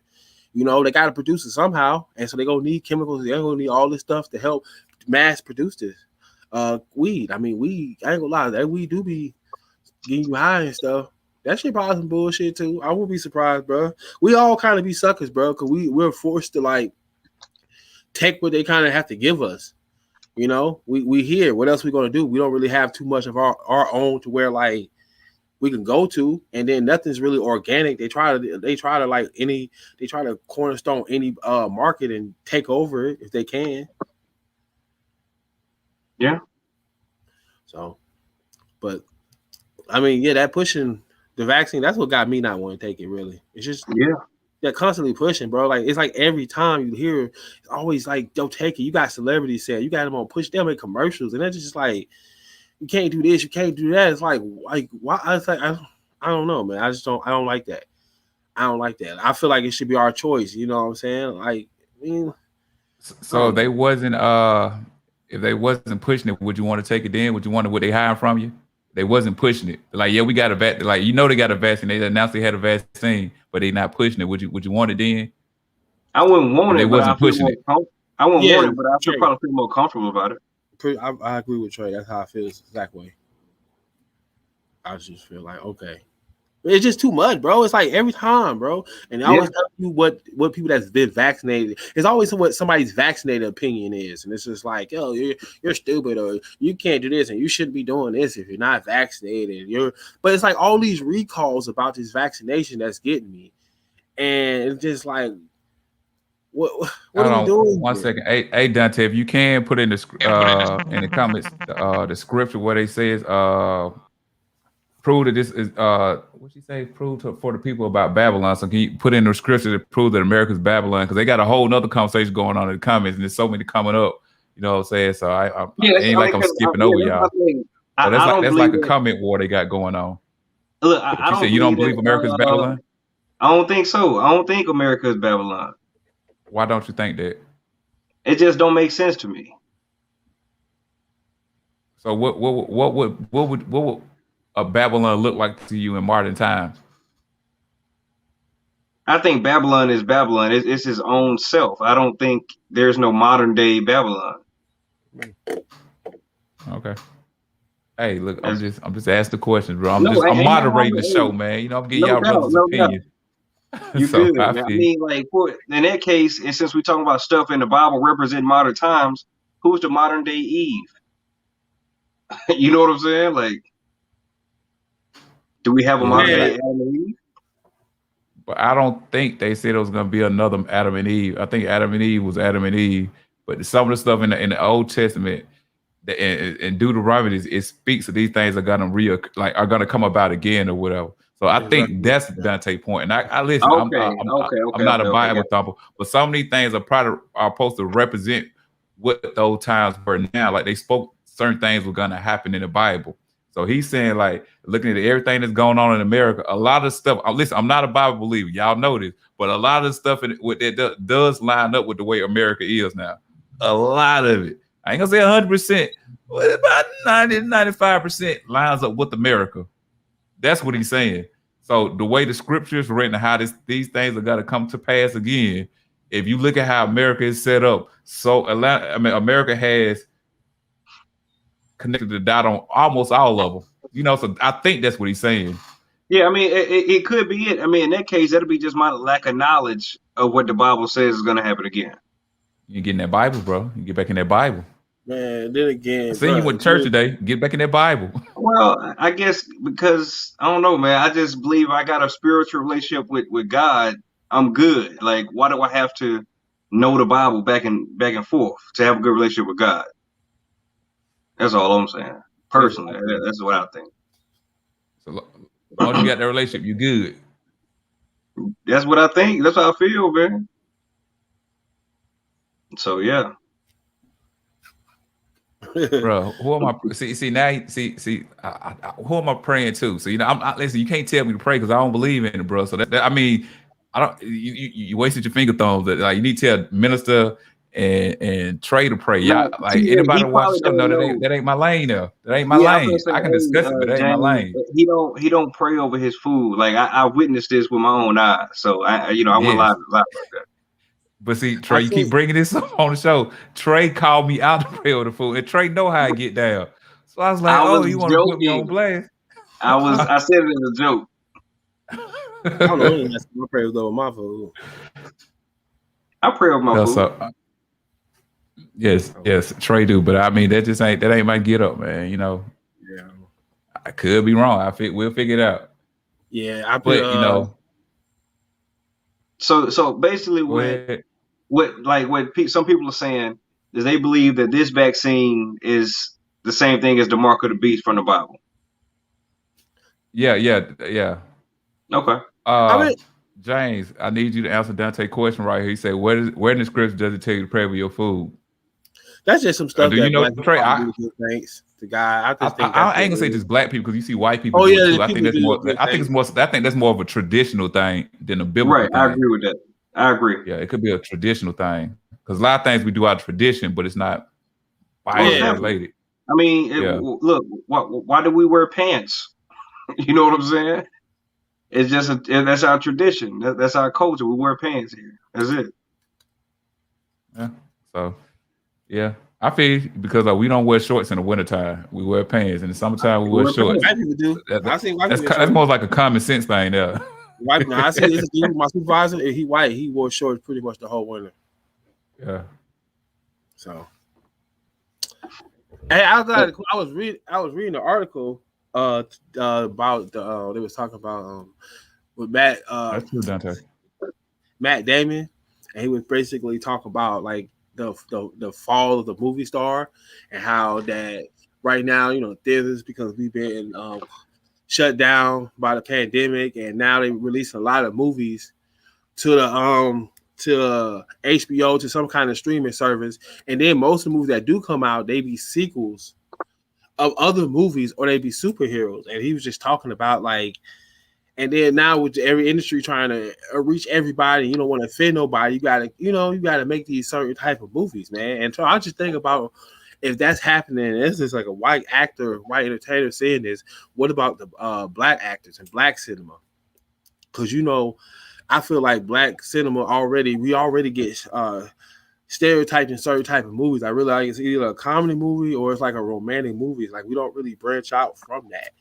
You know, they got to produce it somehow, and so they're gonna need chemicals. They're gonna need all this stuff to help mass produce this weed. I mean, weed. I ain't gonna lie, that weed do be getting you high and stuff. That shit probably some bullshit too. I wouldn't be surprised, bro. We all kind of be suckers, bro, because we're forced to like take what they kind of have to give us. You know, we here. What else we gonna do? We don't really have too much of our own to where like we can go to, and then nothing's really organic. They try to cornerstone any market and take over it if they can. Yeah. So, but I mean, yeah, that pushing the vaccine, that's what got me not wanting to take it. Really, it's just they're constantly pushing, bro. Like it's like every time you hear, it's always like, "Don't take it." You got celebrities saying you got them on push. Them in commercials, and that's just like, you can't do this, you can't do that. It's like why? I don't know, man. I don't like that. I don't like that. I feel like it should be our choice. You know what I'm saying? Like, I mean, so if they wasn't pushing it, would you want to take it then? Would they hire from you? They wasn't pushing it. Like, yeah, we got a vaccine. Like, you know, they got a vaccine. They announced they had a vaccine, but they not pushing it. Would you want it then? I wouldn't want it. They wasn't pushing it. I wouldn't want it, but I feel probably feel more comfortable about it. I agree with Trey. That's how I feel. It's the exact way. I just feel like, okay, it's just too much, bro. It's like every time, bro. And they always tell you what people that's been vaccinated. It's always what somebody's vaccinated opinion is, and it's just like, yo, you're stupid, or you can't do this, and you shouldn't be doing this if you're not vaccinated. But it's like all these recalls about this vaccination that's getting me, and it's just like, what are we doing? 1 second, hey Dante, if you can put in the in the comments the scripture where they says prove that this is what you say, prove for the people about Babylon. So can you put in the scripture to prove that America's Babylon? Because they got a whole nother conversation going on in the comments, and there's so many coming up. You know what I'm saying? So I ain't like I'm skipping over y'all. So that's like a comment war they got going on. Look, you said you don't believe America's Babylon? I don't think so. I don't think America is Babylon. Why don't you think that? It just don't make sense to me. So what would a Babylon look like to you in modern times? I think Babylon is Babylon. It's his own self. I don't think there's no modern day Babylon. Okay. Hey, look, I'm just asking the questions, bro. I'm moderating the show, man. You know, I'm getting y'all brother's opinion. You so good. I mean, like, in that case, and since we're talking about stuff in the Bible representing modern times, who's the modern day Eve? You know what I'm saying? Like, Do we have a modern Yeah. day Adam and Eve? But I don't think they said it was gonna be another Adam and Eve. I think Adam and Eve was Adam and Eve. But some of the stuff in the Old Testament in Deuteronomy, it speaks of these things are gonna come about again or whatever. So I think that's Dante's point. And I listen. I'm not a Bible thumper, but some of these things are supposed to represent what those times were now. Like they spoke certain things were gonna happen in the Bible. So he's saying, like, looking at everything that's going on in America, a lot of stuff. Listen, I'm not a Bible believer, y'all know this, but a lot of stuff that does line up with the way America is now. A lot of it. I ain't gonna say 100%, but about 90-95% lines up with America. That's what he's saying. So the way the scriptures written, how these things are gonna come to pass again. If you look at how America is set up, America has connected the dot on almost all of them. You know, so I think that's what he's saying. Yeah, I mean, it could be it. I mean, in that case, that'll be just my lack of knowledge of what the Bible says is going to happen again. You get in that Bible, bro. You get back in that Bible. Man, then again, I seen you went to church today. Get back in that Bible. Well, I guess because I don't know, man. I just believe I got a spiritual relationship with God. I'm good. Like, why do I have to know the Bible back and forth to have a good relationship with God? That's all I'm saying. Personally, that's what I think. So once you got that relationship, you good. That's what I think. That's how I feel, man. So yeah. Bro, who am I? See now. Who am I praying to? So listen. You can't tell me to pray because I don't believe in it, bro. So I mean, I don't. You wasted your finger thumbs. That like you need to tell minister and Trey to pray. Y'all like anybody watch the show? No, that ain't my lane. Though that ain't my lane. I can discuss it, but that ain't my lane. He don't pray over his food. Like I witnessed this with my own eyes. So I went live like that. But see, Trey, you keep bringing this up on the show. Trey called me out to pray over the food, and Trey know how I get down. So I was like, you want to put me on blast? I said it as a joke. I don't know. I pray over my food. I pray over my food. Yes, Trey do, but I mean that ain't my get up, man. You know. Yeah. I could be wrong. We'll figure it out. Yeah, So basically, what some people are saying is they believe that this vaccine is the same thing as the mark of the beast from the Bible. Yeah. Okay. James, I need you to answer Dante's question right here. He said, "Where in the scripture does it tell you to pray over your food?" That's just some stuff. Do you know, Trey? Thanks to God. I ain't gonna say just black people because you see white people. Too. I think that's more. I think that's more of a traditional thing than a biblical thing. I agree with that. I agree. Yeah, it could be a traditional thing because a lot of things we do out of tradition, but it's not Bible related. I mean, look, why do we wear pants? You know what I'm saying? It's just that's our tradition. That's our culture. We wear pants here. That's it. Yeah. So, yeah, I feel because we don't wear shorts in the wintertime. We wear pants. In the summertime, we wear shorts. White people do. That's more like a common sense thing there. White people. I see this dude, my supervisor. He white. He wore shorts pretty much the whole winter. Yeah. So, hey, I was reading an article about they was talking about with Matt that's true, Dante. Matt Damon, and he was basically talking about like the fall of the movie star and how that right now, theaters, because we've been shut down by the pandemic, and now they release a lot of movies to the to HBO, to some kind of streaming service, and then most of the movies that do come out, they be sequels of other movies or they be superheroes. And he was just talking about like, and then now with every industry trying to reach everybody, you don't want to offend nobody. You gotta make these certain type of movies, man. And so I just think about if that's happening, this is like a white actor, white entertainer saying this. What about the black actors and black cinema? Because I feel like black cinema we already get stereotyped in certain type of movies. I really like it's either a comedy movie or it's like a romantic movie. It's like we don't really branch out from that.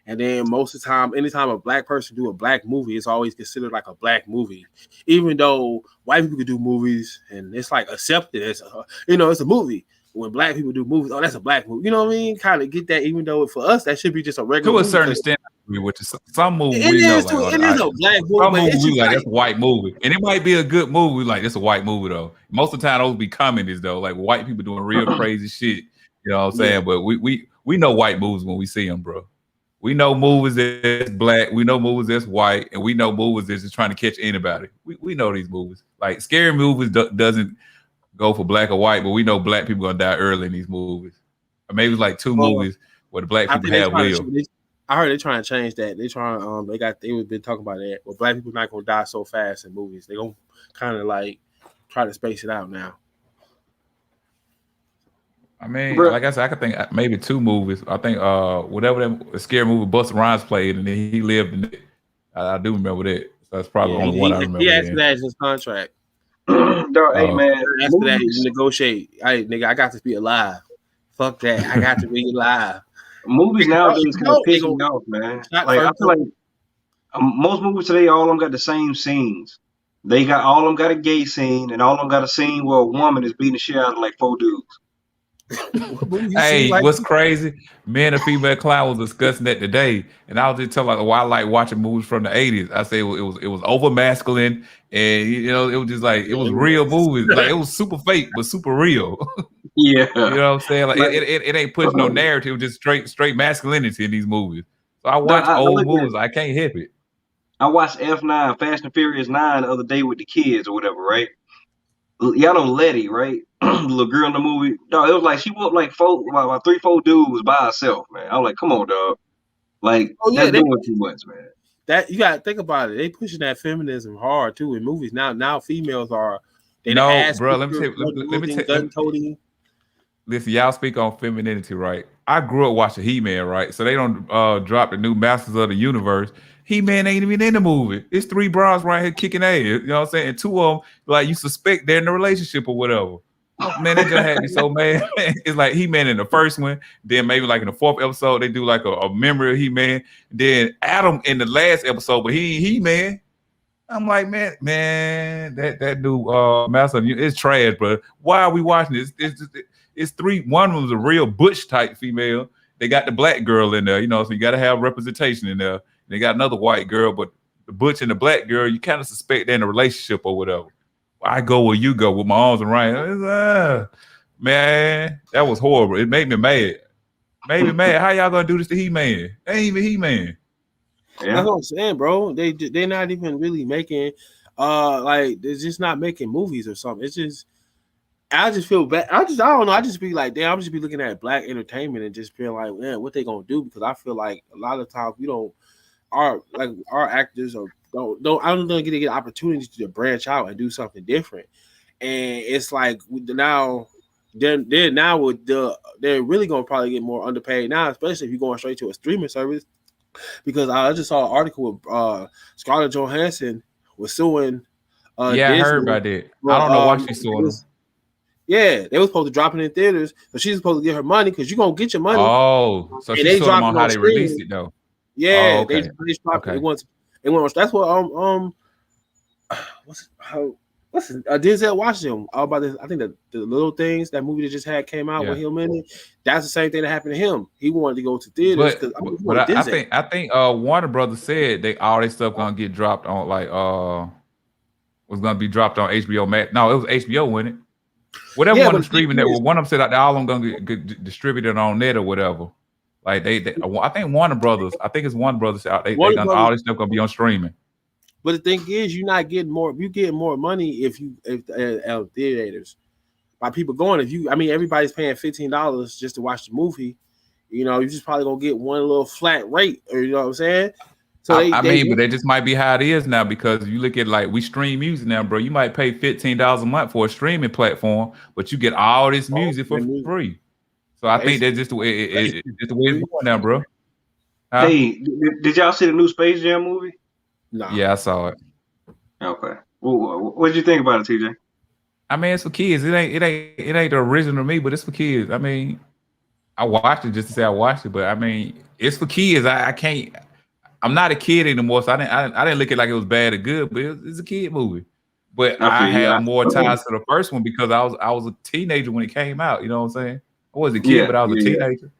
And then most of the time, anytime a black person do a black movie, it's always considered like a black movie, even though white people can do movies and it's like accepted as it's a movie. When black people do movies, that's a black movie. You know what I mean? Kind of get that, even though for us that should be just a regular. To a certain extent, agree with you. Some movies It we know is like too. It is a black movie, some but movies it's we just like like that's a white movie, and it might be a good movie. Like that's a white movie though. Most of the time those be comedies though, like white people doing real crazy shit. You know what I'm saying? yeah. But we know white movies when we see them, bro. We know movies that's black, we know movies that's white, and we know movies that's just trying to catch anybody. We know these movies. Like scary movies doesn't go for black or white, but we know black people gonna die early in these movies. Or maybe it's like two movies where the black I people think they have trying will. to. I heard they're trying to change that. They trying. They been talking about that. But black people not gonna die so fast in movies. They gonna kind of like try to space it out now. I mean, Bruh. like I said, I could think maybe two movies. I think whatever that scary movie Busta Rhymes played, and then he lived in it. I do remember that. So that's probably the only one I remember. He asked for that in his contract. Dog, hey man, After that, you negotiate. Hey, nigga, I got to be alive. Fuck that. I got to be alive. movies nowadays kind of they piss me go- off, man. Not Like I first. feel like most movies today, all of them got the same scenes. They got all of them got a gay scene, and all of them got a scene where a woman is beating the shit out of like 4 dudes. Hey, what's crazy? Me and a female clown was discussing that today, and I was just telling like why I like watching movies from the '80s. I say it was over masculine, and you know it was just like it was real movies, like it was super fake but super real. Yeah, You know what I'm saying? Like it ain't pushing no narrative, just straight masculinity in these movies. So I watch old movies. I can't help it. I watched F9, Fast and Furious 9 the other day with the kids or whatever, right? Y'all know Letty, right? The little girl in the movie. No, it was like she whooped like 3-4 dudes by herself, man. I was like, come on, dog. Like, that's doing too much, man. That you gotta think about it. They pushing that feminism hard too in movies. Now females are bro. Let me tell you. Listen, y'all speak on femininity, right? I grew up watching He-Man, right? So they don't drop the new Masters of the Universe. He-Man ain't even in the movie. It's 3 bras right here kicking ass. You know what I'm saying? And 2 of them, like you suspect they're in a relationship or whatever. Man, that just had me so mad. It's like He-Man in the first one, then maybe like in the 4th episode, they do like a memory of He-Man. Then Adam in the last episode, but he ain't He-Man. I'm like, man, that new Master of it's trash, bro. Why are we watching this? It's 3. One of them was a real butch type female. They got the black girl in there, you know, so you got to have representation in there. They got another white girl, but the butch and the black girl, you kind of suspect they're in a relationship or whatever. I go where you go with my arms around. Man, that was horrible. It made me mad. How y'all gonna do this to He-Man? Ain't even He-Man. Yeah. That's what I'm saying, bro. They're not even really making like they're just not making movies or something. It's just I just feel bad. I don't know. I just be like, damn, I'm just be looking at black entertainment and just feeling like, man, what they gonna do? Because I feel like a lot of times our actors don't get an opportunity to branch out and do something different. And it's like they're really gonna probably get more underpaid now, especially if you're going straight to a streaming service. Because I just saw an article with Scarlett Johansson was suing. Disney. I heard about that. I don't know why she's suing them. Yeah, they were supposed to drop it in theaters, so she's supposed to get her money because you're gonna get your money. Oh, so she's suing them on how they released it though. Yeah, they dropped it. It went. That's what what's Denzel Washington all about this. I think the Little Things, that movie that just came out with him in it. That's the same thing that happened to him. He wanted to go to theaters I think Warner Brothers said all their stuff gonna get dropped on was gonna be dropped on HBO Max. No, it was HBO, wasn't it? Whatever one of them streaming that one of them said all of them gonna get distributed on net or whatever. Like they I think Warner Brothers. I think it's Warner Brothers out. All this stuff gonna be on streaming. But the thing is, you're not getting more. You getting more money if theaters by people going. Everybody's paying $15 just to watch the movie. You know, you just probably gonna get one little flat rate, or you know what I'm saying. So but that just might be how it is now because you look at like we stream music now, bro. You might pay $15 a month for a streaming platform, but you get all this music for free. So I think that's just the way it's going now, bro. Hey, did y'all see the new Space Jam movie? No. Yeah, I saw it. Okay. Well, what did you think about it, TJ? I mean, it's for kids. It ain't the original to me, but it's for kids. I mean, I watched it just to say I watched it, but I mean, it's for kids. I can't. I'm not a kid anymore, so I didn't look at it like it was bad or good, but it's a kid movie. But I have more ties to the first one because I was a teenager when it came out. You know what I'm saying? I wasn't a kid, but I was a teenager.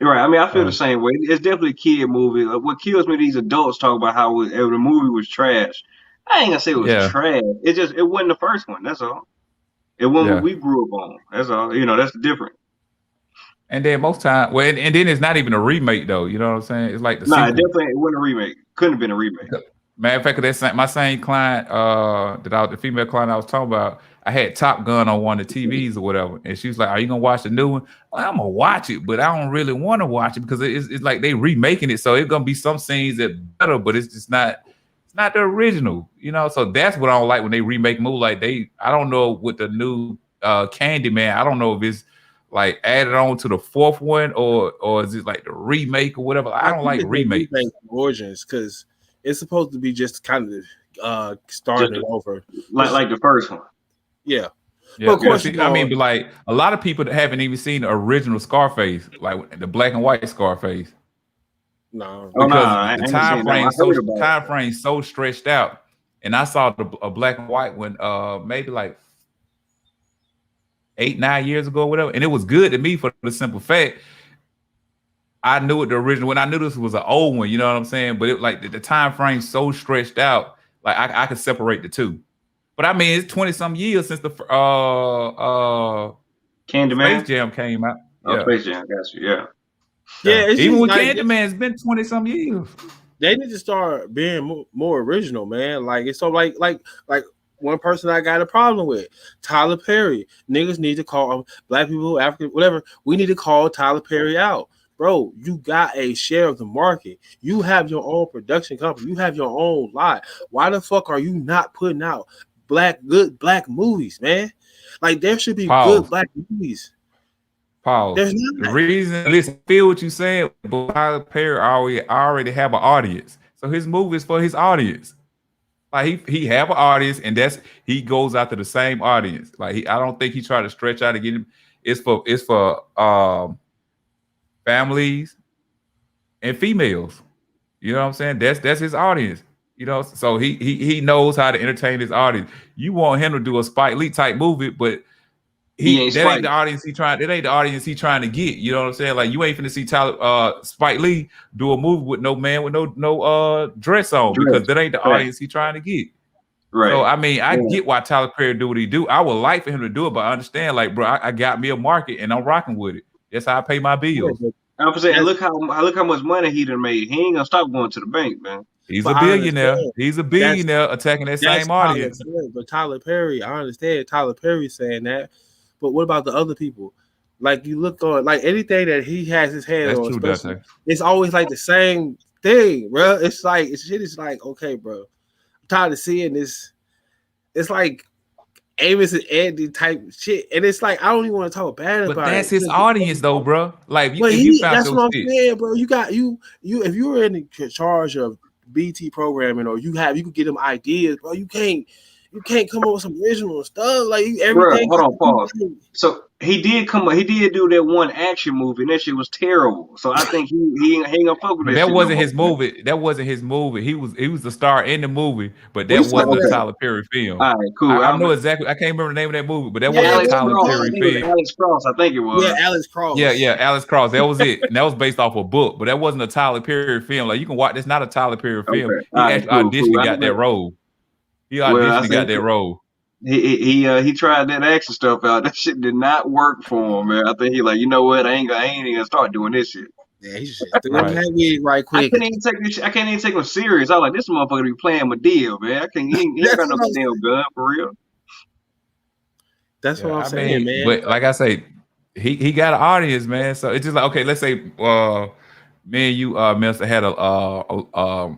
Right. I mean, I feel the same way. It's definitely a kid movie. What kills me, these adults talk about how the movie was trash. I ain't gonna say it was trash. It wasn't the first one. That's all. It wasn't what we grew up on. That's all. You know, that's the difference. And then most time, well, and then it's not even a remake though. You know what I'm saying? It's like the sequel. It definitely wasn't a remake. Couldn't have been a remake. Matter of fact, that's my same client, the female client I was talking about. I had Top Gun on one of the TVs or whatever, and she was like, "Are you gonna watch the new one?" Well, I'm gonna watch it, but I don't really want to watch it because it's like they remaking it, so it's gonna be some scenes that better, but it's just not. It's not the original, you know. So that's what I don't like when they remake movies. Like I don't know with the new Candyman. I don't know if it's like added on to the fourth one or is it like the remake or whatever. I don't like remakes. Origins because it's supposed to be just kind of starting over, like the first one. Yeah. Yeah, well, of course. I mean, but like a lot of people that haven't even seen the original Scarface, like the black and white Scarface. No, because the time frame so stretched out, and I saw a black and white one, maybe like 8-9 years ago, or whatever, and it was good to me for the simple fact I knew it the original when I knew this was an old one. You know what I'm saying? But it like the time frame so stretched out, like I could separate the two. But I mean, it's 20-some years since the Candyman Space Jam came out. Oh, yeah. Space Jam, got you. Yeah. Yeah, even with Candyman, it's been 20-some years. They need to start being more original, man. Like it's so like one person I got a problem with, Tyler Perry. Niggas need to call black people, African, whatever. We need to call Tyler Perry out. Bro, you got a share of the market. You have your own production company. You have your own lot. Why the fuck are you not putting out good black movies, man? Like there should be good black movies. Paul, the reason, listen, feel what you're saying, but Tyler Perry already have an audience. So his movie is for his audience. Like he have an audience, and he goes after the same audience. Like I don't think he tried to stretch out to get him. It's for families and females. You know what I'm saying? That's his audience. You know, so he knows how to entertain his audience. You want him to do a Spike Lee type movie, but ain't the audience he trying. It ain't the audience he trying to get. You know what I'm saying? Like you ain't finna see Spike Lee do a movie with no man with no dress on because that ain't the audience he trying to get. Right. So I mean, I get why Tyler Perry do what he do. I would like for him to do it, but I understand, like, bro, I got me a market and I'm rocking with it. That's how I pay my bills. I'm saying, look how much money he done made. He ain't gonna stop going to the bank, man. He's a billionaire. He's a billionaire attacking that same audience. But Tyler Perry, I understand Tyler Perry saying that. But what about the other people? Like you look on, like anything that he has his hand on, it's always like the same thing, bro. It's like shit is like, okay, bro. I'm tired of seeing this. It's like Amos and Andy type shit, and it's like I don't even want to talk bad about it. But that's his audience, though, bro. Like that's what I'm saying, bro. You got you if you were in charge of BT programming, or you could get them ideas, bro. You can't come up with some original stuff like everything. Bro, hold on, pause. So he did do that one action movie, and that shit was terrible. So I think he ain't gonna fuck with that. That wasn't his movie. That wasn't his movie. He was the star in the movie, but that wasn't a Tyler Perry film. All right, cool. I know exactly. I can't remember the name of that movie, but that wasn't a Tyler Perry film. Alex Cross, I think it was. Yeah, Alex Cross. Yeah, Alex Cross. That was it. And that was based off a book, but that wasn't a Tyler Perry film. Like you can watch. That's not a Tyler Perry film. Okay. He actually auditioned got that role. He auditioned got that role. He tried that action stuff out. That shit did not work for him, man. I think he like, you know what? I ain't even gonna start doing this shit. Yeah, he should throw that wig right quick. I can't even take him serious. I was like, this motherfucker be playing my deal, man. He ain't got no damn gun for real. That's what I'm saying, man. But like I say, he got an audience, man. So it's just like, okay, let's say me and you, Mister, had a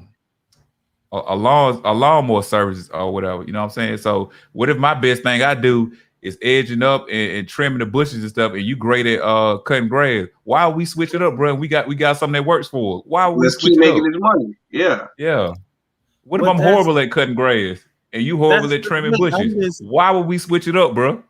lawnmower service or whatever, you know what I'm saying? So what if my best thing I do is edging up and trimming the bushes and stuff, and you great at cutting grass? Why would we switch it up, bro? We got something that works for us. Why would we switch it up? Making his money. Yeah. What if I'm horrible at cutting grass and you horrible at trimming bushes? Why would we switch it up, bro?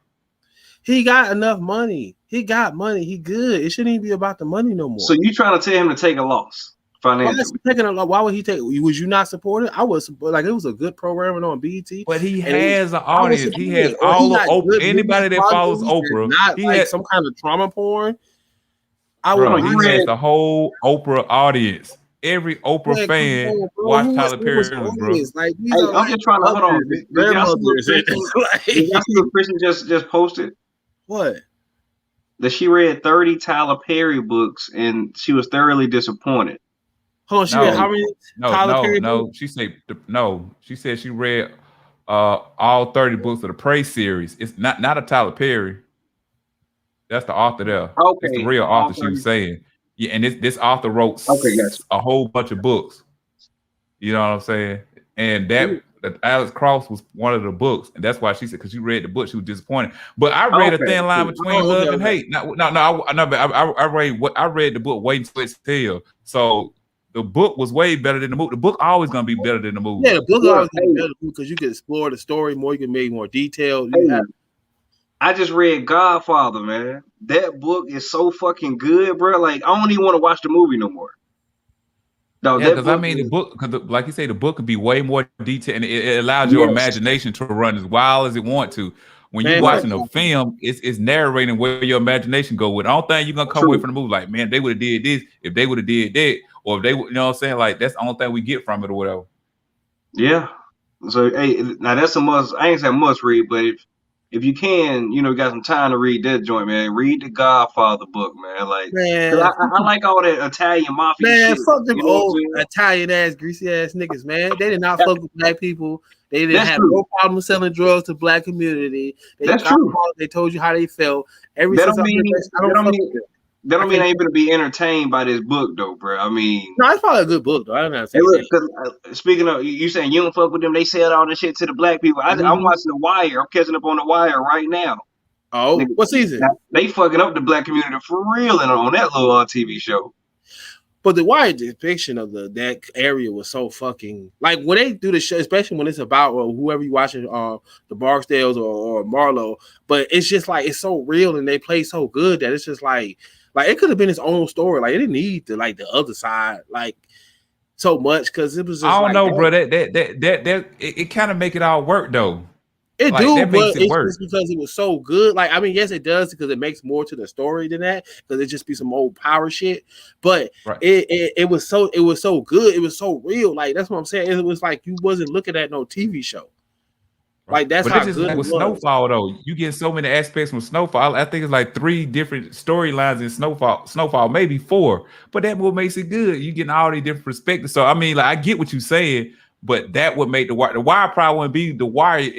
He got enough money. He got money. He good. It shouldn't even be about the money no more. So you trying to tell him to take a loss? Why would he take? Would you not support it? I was like, it was a good programming on BET. But he has an audience. He has all of Oprah. Anybody that follows Oprah, not like some kind of trauma porn. I Bro, would he watch has it. the whole Oprah audience. Every Oprah Man, come fan on, bro. watched Who Tyler was Perry books, on bro. this? Like these Hey, are I'm like just trying to hold on. mothers and Did y'all see what grandmothers. And, Christian? Did y'all see like, what Christian just posted? what? That she read 30 Tyler Perry books and she was thoroughly disappointed. Hold on, she read how many Tyler Perry books? No. She said no. She said she read all 30 books of the Prey series. It's not a Tyler Perry. That's the author there. It's the Okay, real all author. She 30. was saying, yeah, and this author wrote Okay, gotcha. a whole bunch of books. You know what I'm saying? And that Alex Cross was one of the books, and that's why she said because she read the book, she was disappointed. But I read a thin line between love and hate. But I read the book Waiting to Exhale. So the book was way better than the movie. The book always gonna be better than the movie. Yeah, the book always gonna be better because you can explore the story more. You can make more detailed. I just read Godfather, man. That book is so fucking good, bro. Like I don't even want to watch the movie no more. No, yeah, because I mean, the book, because like you say, the book could be way more detailed, and it allows your imagination to run as wild as it want to. When you're watching a film, it's narrating where your imagination go with. I don't think you're gonna come away from the movie like, man, they would have did this if they would have did that, or if they, you know what I'm saying? Like that's the only thing we get from it or whatever. Yeah. So hey, now that's a must. I ain't saying must read, but if you can, you know, got some time to read that joint, man. Read the Godfather book, man. Like, man, I like all that Italian mafia shit. Man, fuck them old Italian ass, greasy ass niggas, man. They did not fuck with black people. They didn't have no problem selling drugs to black community. That's true. They told you how they felt. That don't mean I ain't gonna be entertained by this book though, bro. I mean, no, it's probably a good book though. I don't know. Speaking of, you saying you don't fuck with them, they sell all this shit to the black people. I'm watching The Wire. I'm catching up on The Wire right now. Oh, what season? They fucking up the black community for real and on that little TV show. But The Wire depiction of that area was so fucking like when they do the show, especially when it's about whoever you watching, the Barksdales or Marlowe. But it's just like it's so real and they play so good that it's just like it could have been its own story. Like it didn't need the other side so much because it was. Just I don't know, bro. That it kind of make it all work though. It like, do, but it's just because it was so good. Like, I mean, yes, it does because it makes more to the story than that. Because it just be some old power shit. But it was so good. It was so real. Like that's what I'm saying. It was like you wasn't looking at no TV show. Like that's how good it was. Snowfall though. You get so many aspects from Snowfall. I think it's like 3 different storylines in Snowfall, maybe 4. But that what makes it good. You getting all these different perspectives. So I mean, like I get what you're saying, but that would make The Wire. The Wire probably wouldn't be The Wire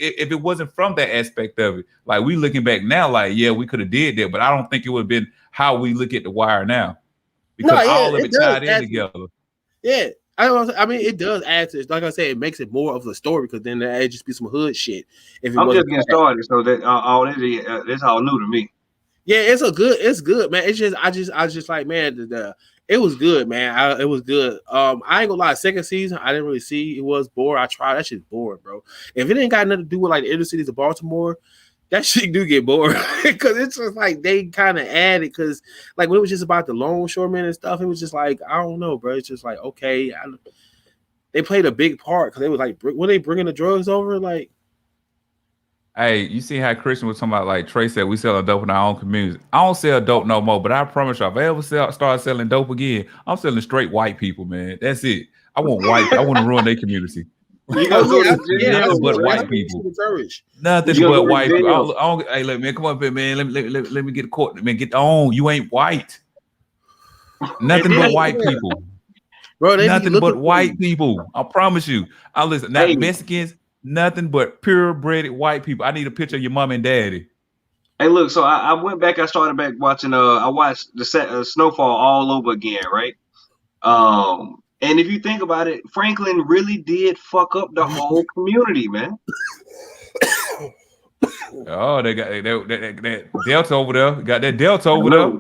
if it wasn't from that aspect of it. Like we looking back now, like yeah, we could have did that, but I don't think it would have been how we look at The Wire now because all of it tied in together. Yeah. I mean, it does add to it. Like I said, it makes it more of a story because then it just be some hood shit. I'm just getting started, so that all that's all new to me. Yeah, it's good, man. It's just I just like, man, it was good, man. It was good. I ain't gonna lie, second season I didn't really see. It was boring. I tried. That shit's boring, bro. If it ain't got nothing to do with like the inner cities of Baltimore, that shit do get boring because it's just like they kind of added because like when it was just about the longshoremen and stuff, it was just like I don't know, bro. It's just like okay, they played a big part because they was like when they bringing the drugs over, like. Hey, you see how Christian was talking about like Trey said we sell dope in our own communities. I don't sell dope no more, but I promise you, if I ever start selling dope again, I'm selling straight white people, man. That's it. I want white. I want to ruin their community. Nothing but white people. Nothing but white people. Hey, look, man, come on, man. Let me get a court. Man, get on. You ain't white. Nothing but white people. Bro, nothing but white people. I promise you. I listen. Not Mexicans. Nothing but purebred white people. I need a picture of your mom and daddy. Hey, look. So I went back. I started back watching. I watched the Snowfall all over again, right? And if you think about it, Franklin really did fuck up the whole community, man. Oh, they got that Delta over there. Got that Delta over there.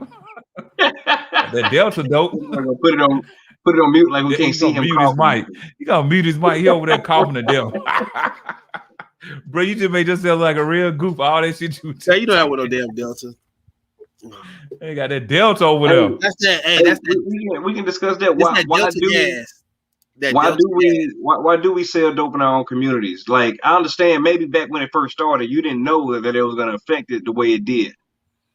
That Delta dope. I'm gonna put it on mute like we can't see him. Mute his mic. You gotta mute his mic. He over there coughing to death. Bro, you just made yourself like a real goof. All that shit you say. You don't have no damn Delta. They got that Delta over there. That's that. Hey, that's that. We can discuss that. Why do we sell dope in our own communities? Like I understand maybe back when it first started, you didn't know that it was gonna affect it the way it did.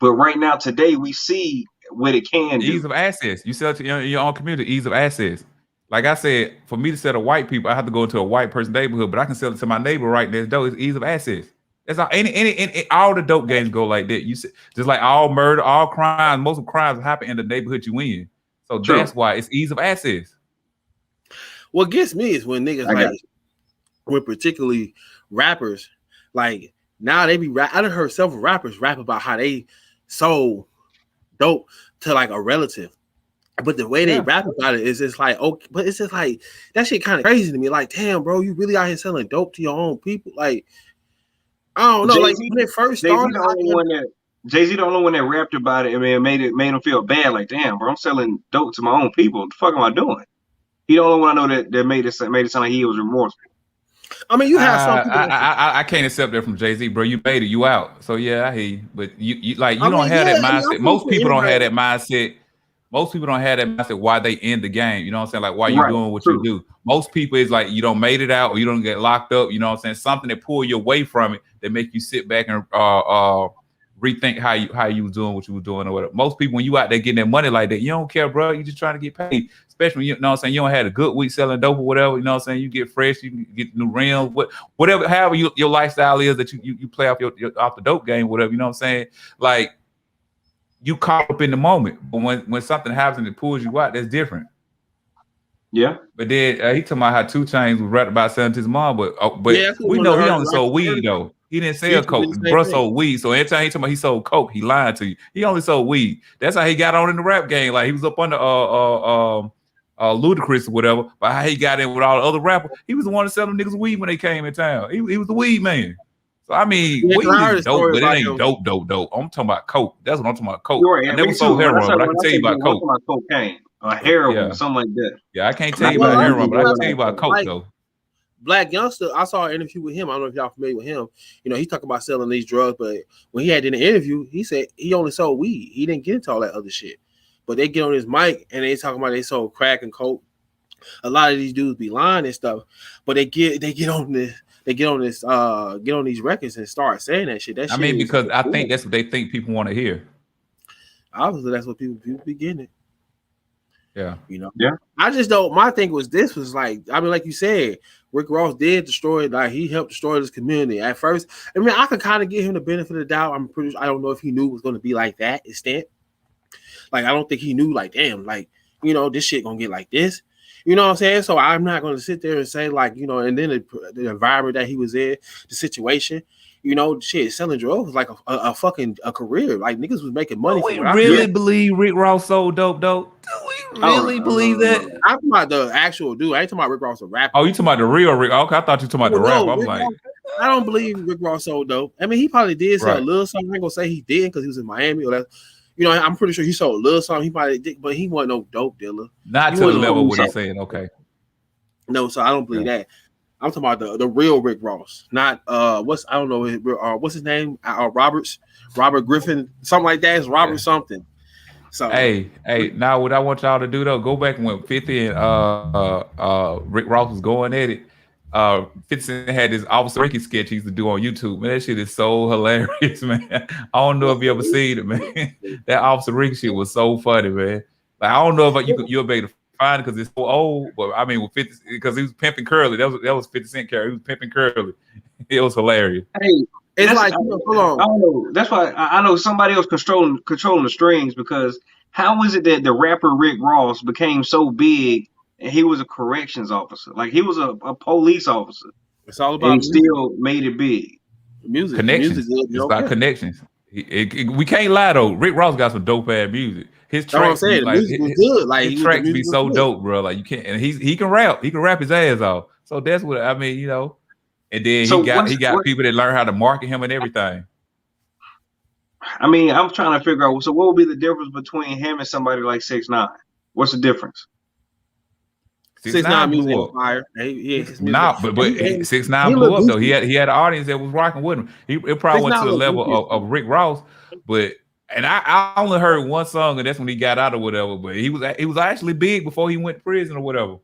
But right now, today, we see what it can do. Ease of access. You sell to your own community. Ease of access. Like I said, for me to sell to white people, I have to go into a white person neighborhood, but I can sell it to my neighbor right next door. It's ease of access. That's all. Any all the dope games go like that. You see, just like all murder, all crimes, most of crimes happen in the neighborhood you in. So True. that's why it's ease of access. What gets me is when niggas like, when particularly rappers, like now they be I done heard several rappers rap about how they sold dope to like a relative. But the way they rap about it is just like, okay, but it's just like that shit kind of crazy to me. Like, damn, bro, you really out here selling dope to your own people? Like, I don't know. Like when it first started, Jay-Z the only one that rapped about it. I mean, it made him feel bad. Like, damn, bro, I'm selling dope to my own people. What the fuck am I doing? He the only one I know that made it sound like he was remorseful. I mean, you have some people. I can't accept that from Jay-Z, bro. You made it, you out. So yeah, I hear you. But you don't have that mindset. Most people don't have that mindset. Most people don't have that mindset why they end the game. You know what I'm saying? Like why you doing what you do. Most people is like you don't made it out or you don't get locked up. You know what I'm saying? Something that pull you away from it that make you sit back and rethink how you was doing what you was doing or whatever. Most people when you out there getting that money like that, you don't care, bro. You just trying to get paid. Especially when you know what I'm saying, you don't have a good week selling dope or whatever. You know what I'm saying? You get fresh, you can get new rims, whatever, however your lifestyle is that you play off your off the dope game, whatever. You know what I'm saying? Like. You caught up in the moment, but when something happens and it pulls you out, that's different. Yeah. But then he talking about how 2 Chainz was rapping about selling to his mom, but we know he only sold weed though. He didn't sell coke. Bro sold weed. So anytime he talking about he sold coke, he lying to you. He only sold weed. That's how he got on in the rap game. Like he was up under Ludacris or whatever. But how he got in with all the other rappers, he was the one to sell them niggas weed when they came in town. He was the weed man. So I mean, weed is dope, but it ain't dope. I'm talking about coke. That's what I'm talking about. Coke. Right, I never sold heroin, but I can tell you about coke. Cocaine or heroin, or something like that. Yeah, I can't tell you about heroin, but I can tell you about coke though. Black Youngster, I saw an interview with him. I don't know if y'all familiar with him. You know, he talked about selling these drugs, but when he had in the interview, he said he only sold weed. He didn't get into all that other shit. But they get on his mic and they talking about they sold crack and coke. A lot of these dudes be lying and stuff, but they get on this. They get on these records and start saying that shit. I mean, because I think that's what they think people want to hear. Obviously, that's what people be getting. Yeah. You know? Yeah. I just don't. My thing was this was like, I mean, like you said, Rick Ross did destroy, like he helped destroy this community at first. I mean, I could kind of give him the benefit of the doubt. I'm pretty sure, I don't know if he knew it was going to be like that extent. Like, I don't think he knew, like, damn, like, you know, this shit going to get like this. You know what I'm saying? So I'm not going to sit there and say like, you know, and then the environment that he was in, the situation, you know, shit, selling drugs was like a fucking career. Like niggas was making money. Do we really believe Rick Ross sold dope? Do we really believe that? I'm talking about the actual dude. I ain't talking about Rick Ross a rapper. Oh, you talking about the real Rick? Okay, I thought you talking about the rap. I'm like, I don't believe Rick Ross sold dope. I mean, he probably did sell a little something. I ain't gonna say he didn't because he was in Miami or that. You know, I'm pretty sure he sold a little something. He probably did, but he wasn't no dope dealer. Not to the level what he's saying. Okay. No, so I don't believe that. I'm talking about the real Rick Ross, not what's his name? Robert Griffin, something like that. It's Robert something. So hey, now what I want y'all to do though, go back and when 50 and Rick Ross was going at it. 50 Cent had this Officer Ricky sketch he used to do on YouTube. Man, that shit is so hilarious, man. I don't know if you ever seen it, man. That Officer Ricky shit was so funny, man. Like I don't know if you'll be able to find it because it's so old, but I mean with 50 because he was pimping Curly. That was 50 Cent character. He was pimping Curly. It was hilarious. Hey, it's like hold on. I don't know. That's why I know somebody else controlling the strings because how is it that the rapper Rick Ross became so big? And he was a corrections officer. Like he was a police officer. It's all about and he still made it big. Music. Connections. It's about connections. We can't lie though. Rick Ross got some dope ass music. His tracks, like, music was good. Like his tracks be so dope, bro. Like you can't. And he can rap. He can rap his ass off. So that's what I mean. You know. And then he got people that learn how to market him and everything. I mean, I'm trying to figure out. So what would be the difference between him and somebody like 6ix9ine? What's the difference? 6ix9ine music was fire. But 6ix9ine blew up though. He had an audience that was rocking with him. It probably went to the level of Rick Ross, but I only heard one song and that's when he got out or whatever. But he was actually big before he went to prison or whatever.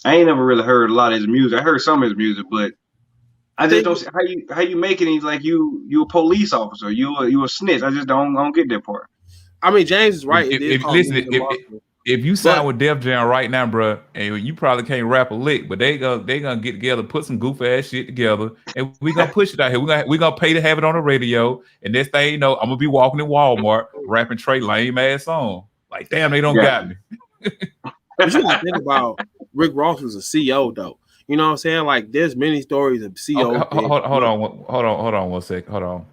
I ain't never really heard a lot of his music. I heard some of his music, but I just don't see how you make it. He's like you a police officer. You a snitch. I just don't get that part. I mean, James is right. It is If called listen, Losing the Market. if you sign But- with Def Jam right now, bro, and you probably can't rap a lick, but they gonna get together, put some goof ass shit together, and we gonna push it out here. We gonna pay to have it on the radio, and next thing you know, I'm gonna be walking in Walmart rapping Trey lame ass song. Like, damn, they don't got me. But you gotta think about Rick Ross was a CEO though. You know what I'm saying? Like, there's many stories of CEOs. Okay, hold on 1 second. Hold on.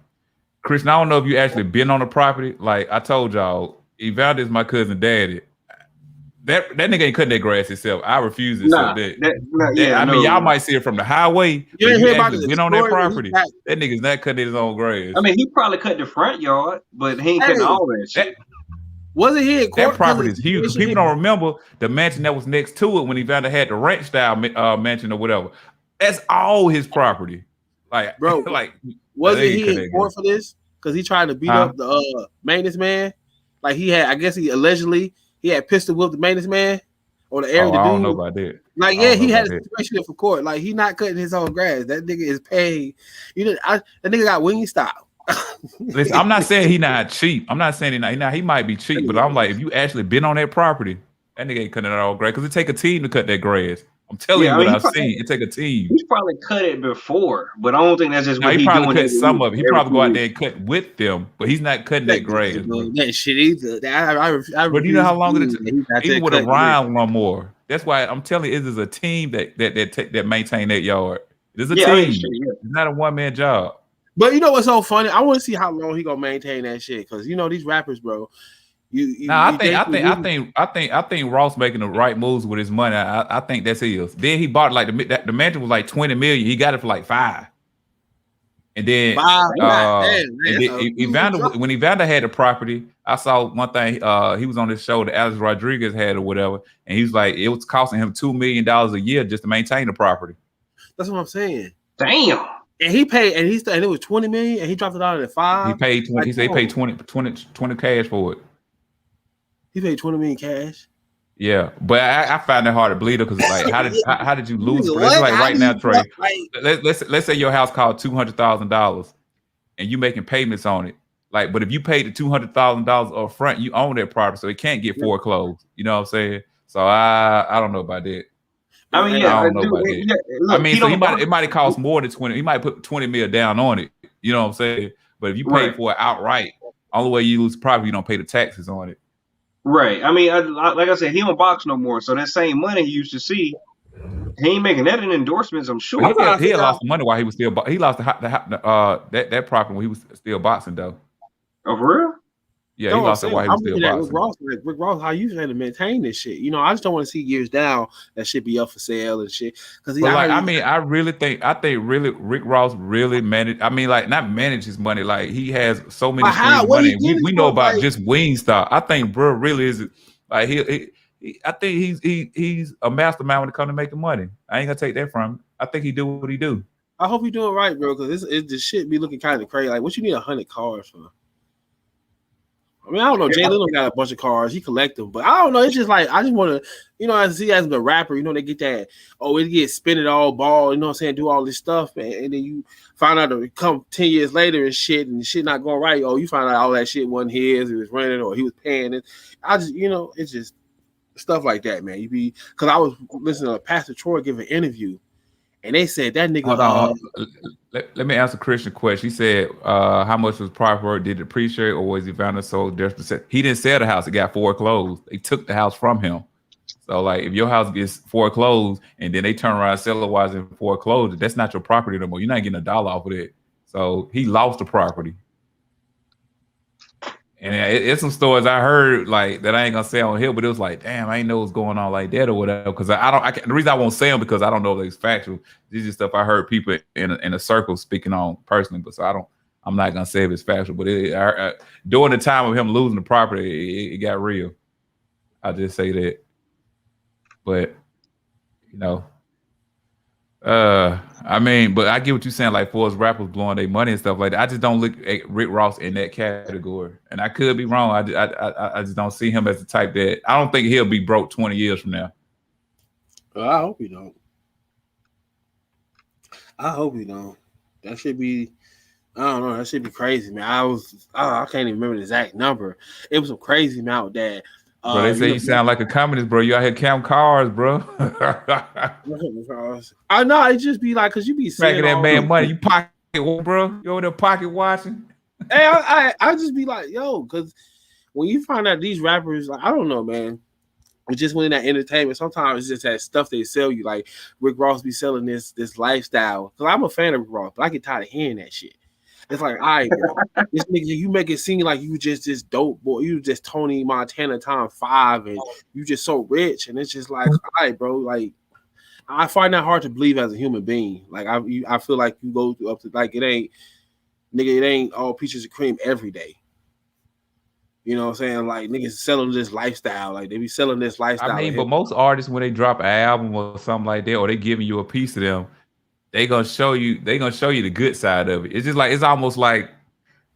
Christian, I don't know if you actually been on the property. Like I told y'all, Evander is my cousin daddy. That nigga ain't cutting that grass himself. I refuse to accept that. I mean, y'all might see it from the highway. You ain't hear about the been on that story when property. That nigga's not cutting his own grass. I mean, he probably cut the front yard, but he ain't cutting all that shit. Wasn't he in court? That property is huge. People don't remember the mansion that was next to it when Evander had the ranch style mansion or whatever. That's all his property. Like, bro, like wasn't he in court for this? Because he tried to beat up the maintenance man. Like he had, I guess he allegedly he had pistol whipped the maintenance man or the area. I don't know about that. Like, yeah, he had a situation for court. Like, he not cutting his own grass. That nigga is paid. You know, that nigga got wing style. Listen, I'm not saying he not cheap. I'm not saying he might be cheap, but I'm like, if you actually been on that property, that nigga ain't cutting it all grass because it take a team to cut that grass. I'm telling you what I've seen. It take a team. He's probably cut it before, but I don't think that's just what he probably doing. Cut some of it. He probably go out there and cut with them, but he's not cutting that grass. That shit either. But you know how long it takes? Even with a round one more. That's why I'm telling you, it is a team that maintain that yard. It is a team. It's not a one-man job. But you know what's so funny? I want to see how long he gonna maintain that shit because you know these rappers, bro. I think Ross making the right moves with his money. I think that's his. Then he bought like the mansion was like 20 million. He got it for like 5. And then when Evander had the property, I saw one thing. He was on this show that Alex Rodriguez had or whatever, and he was like, it was costing him $2 million a year just to maintain the property. That's what I'm saying. Damn. And he paid, and it was 20 million, and he dropped it out at 5. He paid 20. He said he paid 20 cash for it. He paid 20 million cash. Yeah, but I find it hard to believe it because like, how did you lose? It's like right now, Trey. Let's say your house cost $200,000, and you making payments on it. Like, but if you paid the $200,000 up front, you own that property, so it can't get foreclosed. You know what I'm saying? So I don't know about that. I mean, I don't know about that. Look, I mean, so it might have cost more than 20. He might put 20 mil down on it. You know what I'm saying? But if you pay for it outright, only way you lose the property, you don't pay the taxes on it. Right. I mean, like I said, he don't box no more. So that same money he used to see, he ain't making that in endorsements. I'm sure. He had lost the money while he was still. He lost that property when he was still boxing though. Oh, for real? Yeah, he lost it while he was still boxing. Rick Ross, how you trying to maintain this shit? You know, I just don't want to see years down that shit be up for sale and shit. Because I think Rick Ross really managed. I mean, like not manage his money. Like he has so many streams of money. We know about just Wingstop. I think bro really is like I think he's a mastermind when it comes to making money. I ain't gonna take that from him. I think he do what he do. I hope you doing right, bro. Because this shit be looking kind of crazy. Like, what you need 100 cars for? I mean, I don't know. Jay Leno got a bunch of cars. He collect them. But I don't know. It's just like, I just want to, you know, as a rapper, you know, they get that, it get spin it all ball, you know what I'm saying, do all this stuff. And then you find out to come 10 years later and shit, and shit not going right. You find out all that shit wasn't his. It was rented or he was paying it. I just, you know, it's just stuff like that, man. Because I was listening to Pastor Troy give an interview. And they said that nigga. Let me ask a Christian question. He said, "How much was property? Did it appreciate, or was he found it so desperate?" He didn't sell the house; it got foreclosed. They took the house from him. So, like, if your house gets foreclosed and then they turn around and sell it while it's foreclosed, that's not your property no more. You're not getting $1 off of it. So he lost the property. And it's some stories I heard like that I ain't gonna say on here, but it was like, damn, I ain't know what's going on like that or whatever. Because the reason I won't say them because I don't know if it's factual. This is just stuff I heard people in a circle speaking on personally, but so I'm not gonna say if it's factual. But during the time of him losing the property, it got real. I just say that. But you know, I mean, but I get what you're saying. Like, for us rappers blowing their money and stuff like that, I just don't look at Rick Ross in that category, and I could be wrong. I just don't see him as the type that I don't think he'll be broke 20 years from now. I hope he don't. That should be I don't know. That should be crazy, man. I can't even remember the exact number. It was some crazy amount that. Bro, they say you sound like a communist, bro. You out here counting cars, bro. I know it just be like, cause you be saying Making that man money. You pocket, bro. You over there pocket watching. Hey, I just be like, yo, cause when you find out these rappers, like, I don't know, man. It's just when that entertainment, sometimes it's just that stuff they sell you. Like Rick Ross be selling this lifestyle. Cause I'm a fan of Rick Ross, but I get tired of hearing that shit. It's like, all right, bro, this nigga, you make it seem like you just this dope boy, you just Tony Montana time 5, and you just so rich, and it's just like, all right, bro, like I find that hard to believe as a human being. Like I feel like you go up to like it ain't all peaches and cream every day. You know what I'm saying? Like niggas selling this lifestyle, like they be selling this lifestyle. I mean, but most artists when they drop an album or something like that, or they giving you a piece of them, they gonna show you the good side of it. It's just like it's almost like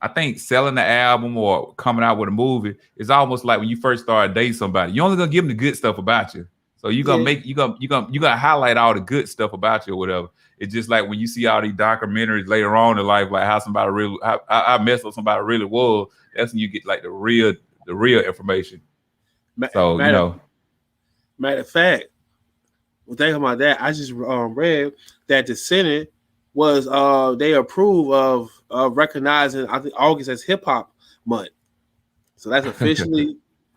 I think selling the album or coming out with a movie is almost like when you first start dating somebody. You only gonna give them the good stuff about you. So you gonna highlight all the good stuff about you or whatever. It's just like when you see all these documentaries later on in life, like how somebody really how messed up somebody really was. That's when you get like the real information. So matter of fact, well, thinking about that, I just read that the Senate was they approve of recognizing I think August as Hip Hop Month. So that's officially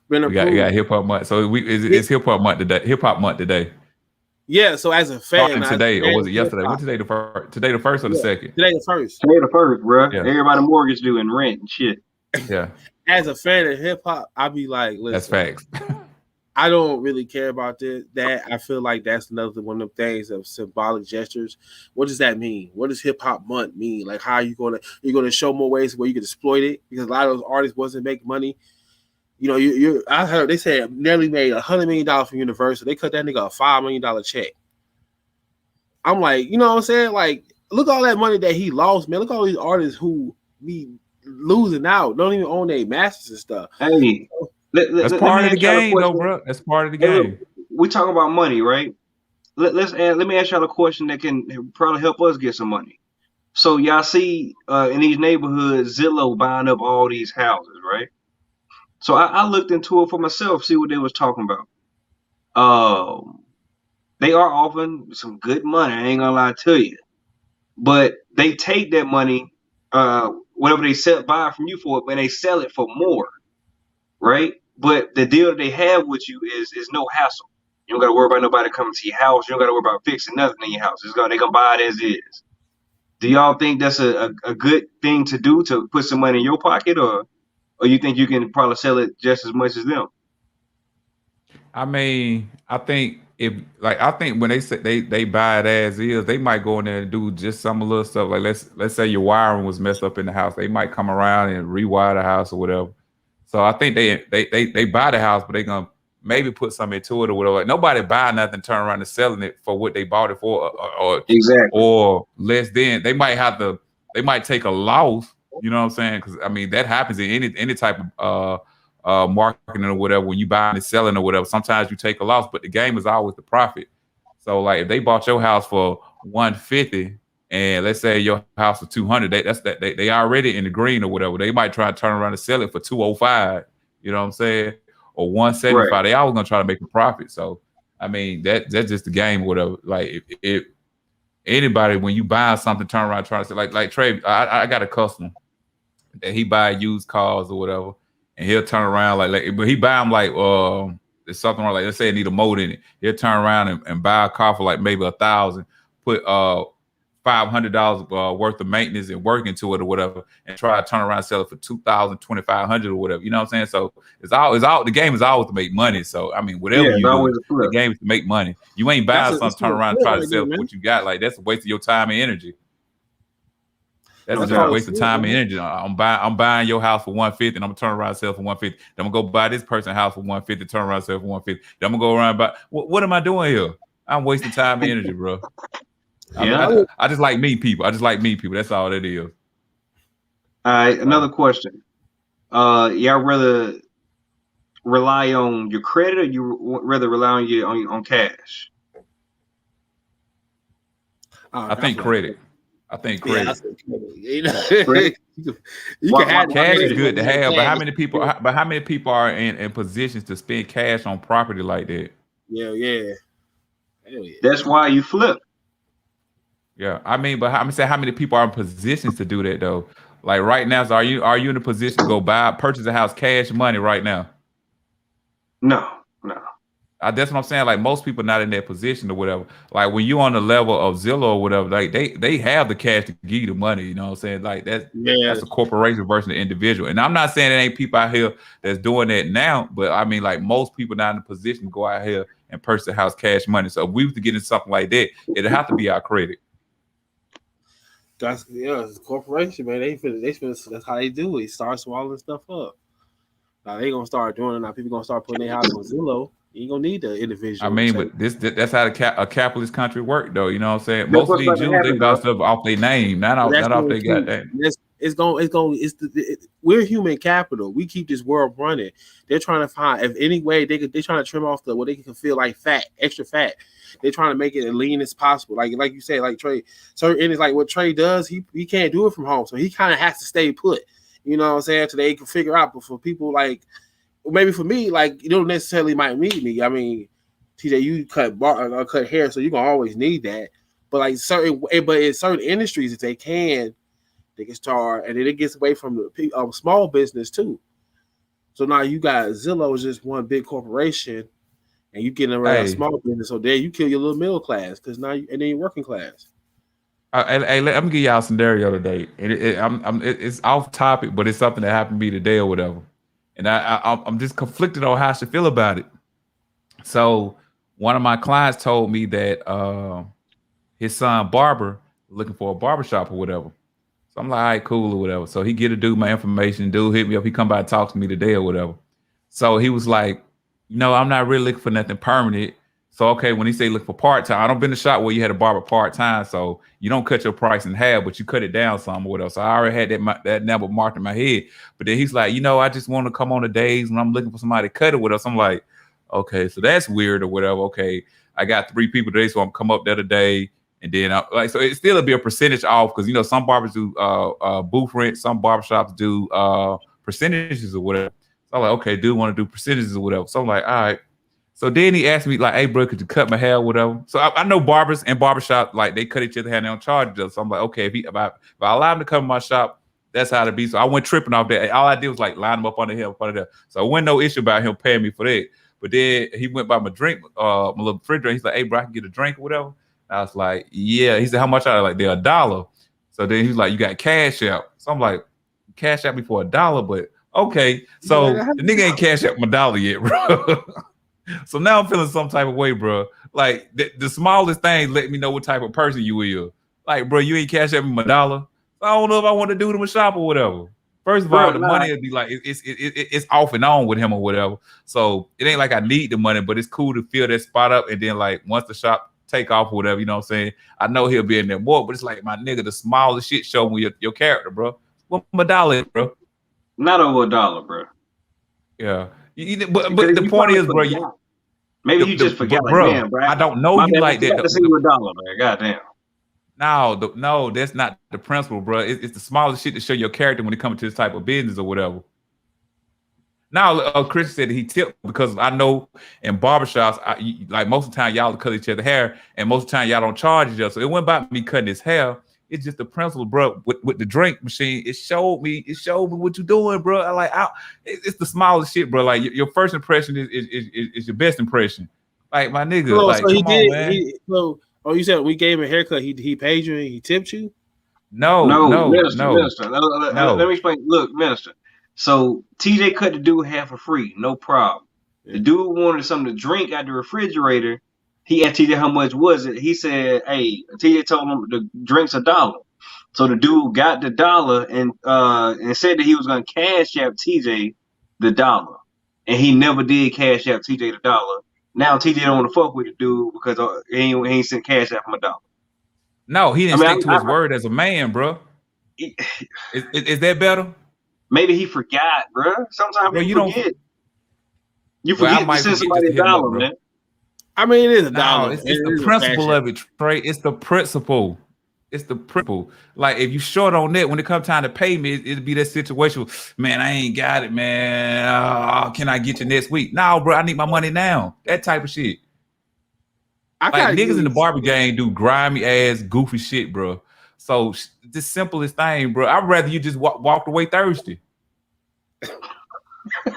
been approved. We got Hip Hop Month. So it's Hip Hop Month today. Hip Hop Month today. Yeah. So as a fan, today or was it yesterday? What's today the first? Today the first or the second? Today the first. Today the first, bro. Yeah. Everybody mortgage due and rent and shit. Yeah. As a fan of hip hop, I be like, listen, that's facts. I don't really care about that. I feel like that's another one of the things of symbolic gestures. What does that mean? What does Hip Hop Month mean? Like, how are you're gonna show more ways where you can exploit it? Because a lot of those artists wasn't making money. You know, I heard they said Nelly made $100 million from Universal. They cut that nigga a $5 million check. I'm like, you know what I'm saying? Like, look at all that money that he lost, man. Look at all these artists who be losing out, don't even own their masters and stuff. Hey. That's part of the game, though, bro. That's part of the game. We talk about money, right? Let me ask y'all a question that can probably help us get some money. So y'all see in these neighborhoods, Zillow buying up all these houses, right? So I looked into it for myself, see what they was talking about. They are offering some good money. I ain't gonna lie to you, but they take that money, whatever they buy from you for, and they sell it for more, right? But the deal that they have with you is no hassle. You don't got to worry about nobody coming to your house. You don't got to worry about fixing nothing in your house. They're gonna buy it as is. Do y'all think that's a good thing to do to put some money in your pocket, or you think you can probably sell it just as much as them? I mean, I think when they say they buy it as is, they might go in there and do just some little stuff. Like let's say your wiring was messed up in the house, they might come around and rewire the house or whatever. So I think they buy the house, but they gonna maybe put something into it or whatever. Like, nobody buy nothing, turn around and selling it for what they bought it for, or exactly, or less than. They might take a loss. You know what I'm saying? Because I mean that happens in any type of marketing or whatever. When you buying and selling or whatever, sometimes you take a loss, but the game is always the profit. So like if they bought your house for $150. And let's say your house was $200, they already in the green or whatever. They might try to turn around and sell it for $205. You know what I'm saying? Or $175. Right. They always gonna try to make a profit. So I mean that's just the game or whatever. Like if anybody when you buy something, turn around trying to sell like Trey, I got a customer that he buy used cars or whatever, and he'll turn around but he buy them like there's something wrong, like let's say it need a motor in it. He'll turn around and buy a car for like maybe $1,000, put $500 worth of maintenance and work into it or whatever, and try to turn around and sell it for $2,000, $2,500 or whatever. You know what I'm saying? So it's all the game is always to make money. So I mean, whatever you do, the game is to make money. You ain't buying something, turn around and try to sell what you got. Like that's a waste of your time and energy. That's just a waste of time and energy. I'm buying your house for $150, and I'm gonna turn around and sell for $150. Then I'm gonna go buy this person's house for $150, turn around and sell for $150. Then I'm gonna go around and buy. What am I doing here? I'm wasting time and energy, bro. Yeah, I just like meet people. That's all it is. All right, another question. Y'all rather rely on your credit, or you rather rely on cash? I think credit. I think Yeah, credit. that's what, you know, Credit. you Why- can have Cash is credit, good to but have, but how cash. many people? But how many people are in positions to spend cash on property like that? Yeah. Hell yeah. That's why you flip. Yeah, I mean, but I'm saying how many people are in positions to do that though? Like right now, so are you in a position to go purchase a house cash money right now? No. That's what I'm saying. Like most people not in that position or whatever. Like when you on the level of Zillow or whatever, like they have the cash to give you the money. You know what I'm saying? Like Yeah. that's a corporation versus an individual. And I'm not saying there ain't people out here that's doing that now, but I mean like most people not in a position to go out here and purchase a house cash money. So if we was to get into something like that, it'd have to be our credit. It's a corporation, man. They finna, that's how they do it. Start swallowing stuff up. Now they gonna start doing it. Now people gonna start putting their house on Zillow. You ain't gonna need the individual. I mean, but that's how a capitalist country work, though. You know what I'm saying? That's Most of what's these about to Jews, they happen, buy bro. stuff off their name, not off their goddamn. We're human capital. We keep this world running. They're trying to find if any way they're trying to trim off what they can feel like fat, extra fat. They're trying to make it as lean as possible. Like you said, like Trey. So and it's like what Trey does. He can't do it from home, so he kind of has to stay put. You know what I'm saying? So they can figure out. But for people like maybe for me, like you don't necessarily might need me. I mean, TJ, you cut hair, so you're gonna always need that. But like in certain industries, if they can start, and then it gets away from the small business too. So now you got Zillow is just one big corporation, and you getting around small business. So there you kill your little middle class because now and then you're working class. Hey, let me give y'all a scenario today. It's off topic, but it's something that happened to me today or whatever. And I'm just conflicted on how I should feel about it. So one of my clients told me that his son barber looking for a barbershop or whatever. So I'm like, all right, cool or whatever. So he get to do my information. Dude hit me up. He come by and talk to me today or whatever. So he was like, I'm not really looking for nothing permanent. So, okay, when he say look for part-time, I don't been in the shop where you had a barber part-time. So you don't cut your price in half, but you cut it down some or whatever. So I already had that number marked in my head. But then he's like, I just want to come on the days when I'm looking for somebody to cut it with us. I'm like, okay, so that's weird or whatever. Okay, I got 3 people today, so I'm come up the other day. And then so it still be a percentage off because some barbers do booth rent, some barbershops do percentages or whatever. So I'm like, okay, dude want to do percentages or whatever. So I'm like, all right. So then he asked me like, hey bro, could you cut my hair or whatever? So I know barbers and barbershop, like they cut each other hair and they don't charge each other. So I'm like, okay, if I allow him to come to my shop, that's how it be. So I went tripping off that. All I did was like line him up on the hair, So I wasn't no issue about him paying me for that. But then he went by my drink, my little refrigerator. He's like, hey bro, I can get a drink or whatever. I was like, yeah. He said, how much are they? Like, they're $1. So then he's like, you got cash out. So I'm like, cash out me for $1, but okay. So the nigga ain't cash out my $1 yet, bro. So now I'm feeling some type of way, bro. Like the smallest thing let me know what type of person you are. Like, bro, you ain't cash out me my $1. I don't know if I want to do it in my shop or whatever. First of all, the money would be like it's off and on with him or whatever. So it ain't like I need the money, but it's cool to fill that spot up. And then like once the shop take off or whatever, you know what I'm saying? I know he'll be in there more, but it's like my nigga, the smallest shit show me your character, bro. What my $1, bro? Not over $1, bro. Yeah. But the point is, bro, maybe you just forgot, bro. Like, damn, bro. I don't know you like that. To see you $1, man. Goddamn. No, that's not the principle, bro. It's the smallest shit to show your character when it comes to this type of business or whatever. Now, Chris said that he tipped because I know in barbershops, like most of the time y'all cut each other hair, and most of the time y'all don't charge each other. So it wasn't about me cutting his hair. It's just the principle, bro. With the drink machine, it showed me what you doing, bro. It's the smallest shit, bro. Like your first impression is your best impression. Like my nigga, so he did. Man. You said we gave him a haircut. He paid you and he tipped you? No, Minister. Let me explain. Look, Minister. So TJ cut the dude hair for free, no problem. Yeah. The dude wanted something to drink out the refrigerator. He asked TJ how much was it. He said, "Hey," TJ told him the drink's $1. So the dude got the $1 and said that he was gonna cash out TJ the $1, and he never did cash out TJ the $1. Now TJ don't want to fuck with the dude because he ain't sent cash out from $1. No, he didn't stick to his word as a man, bro. Is that better? Maybe he forgot, bro. Sometimes you forget. You forget to send somebody $1, man. I mean, it is $1. It's the principle of it, Trey. It's the principle. It's the principle. Like if you short on that, when it comes time to pay me, it'll be that situation. Man, I ain't got it, man. Can I get you next week? No, bro, I need my money now. That type of shit. Like niggas in the barber game do grimy ass, goofy shit, bro. So the simplest thing, bro. I'd rather you just walk away thirsty.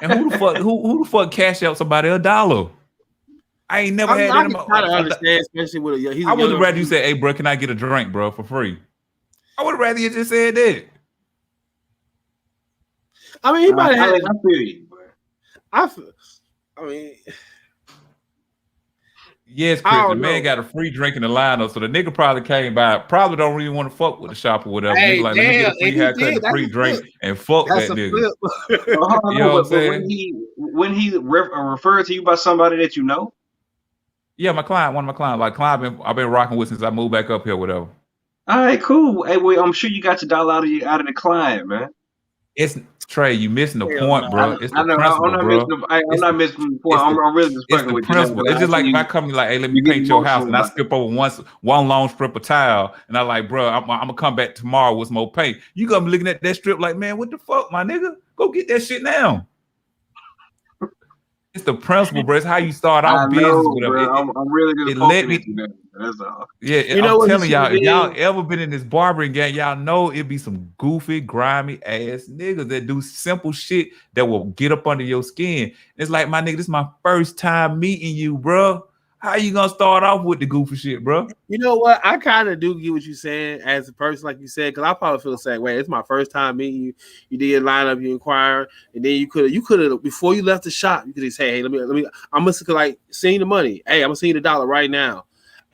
And who the fuck cash out somebody $1? I ain't never had that. I understand, especially with I would have rather you say, "Hey, bro, can I get a drink, bro, for free?" I would have rather you just said that. I mean, he might have. I feel you, bro. I mean, yes, Chris, the man got a free drink in the lineup, so the nigga probably came by. Probably don't really want to fuck with the shop or whatever. Hey, nigga like, let me get a free haircut and a free drink and fuck that nigga. You know what I'm saying? When he referred to you by somebody that you know. Yeah, one of my clients. Like client I've been rocking with since I moved back up here, whatever. All right, cool. Hey, well, I'm sure you got your dollar out of the client, man. It's Trey, you missing the point, bro. It's the principle, I'm not missing the point. I'm really just fucking with you. It's just like if I come like, hey, let me paint your house, and I skip over one long strip of tile, and I like, bro, I'm gonna come back tomorrow with some more paint. You gonna be looking at that strip like, man, what the fuck, my nigga? Go get that shit now. It's the principle, bro. It's how you start out business. I'm really just let me. That's all. Yeah, I'm telling y'all, if y'all ever been in this barbering gang, y'all know it be some goofy, grimy ass niggas that do simple shit that will get up under your skin. It's like, my nigga, this is my first time meeting you, bro. How you gonna start off with the goofy shit, bro? You know what? I kind of do get what you're saying as a person, like you said, because I probably feel the same way. It's my first time meeting you. You did line up, you inquire, and then you could have before you left the shop, you could just say, hey, let me. I'm gonna like send the money. Hey, I'm gonna send you $1 right now.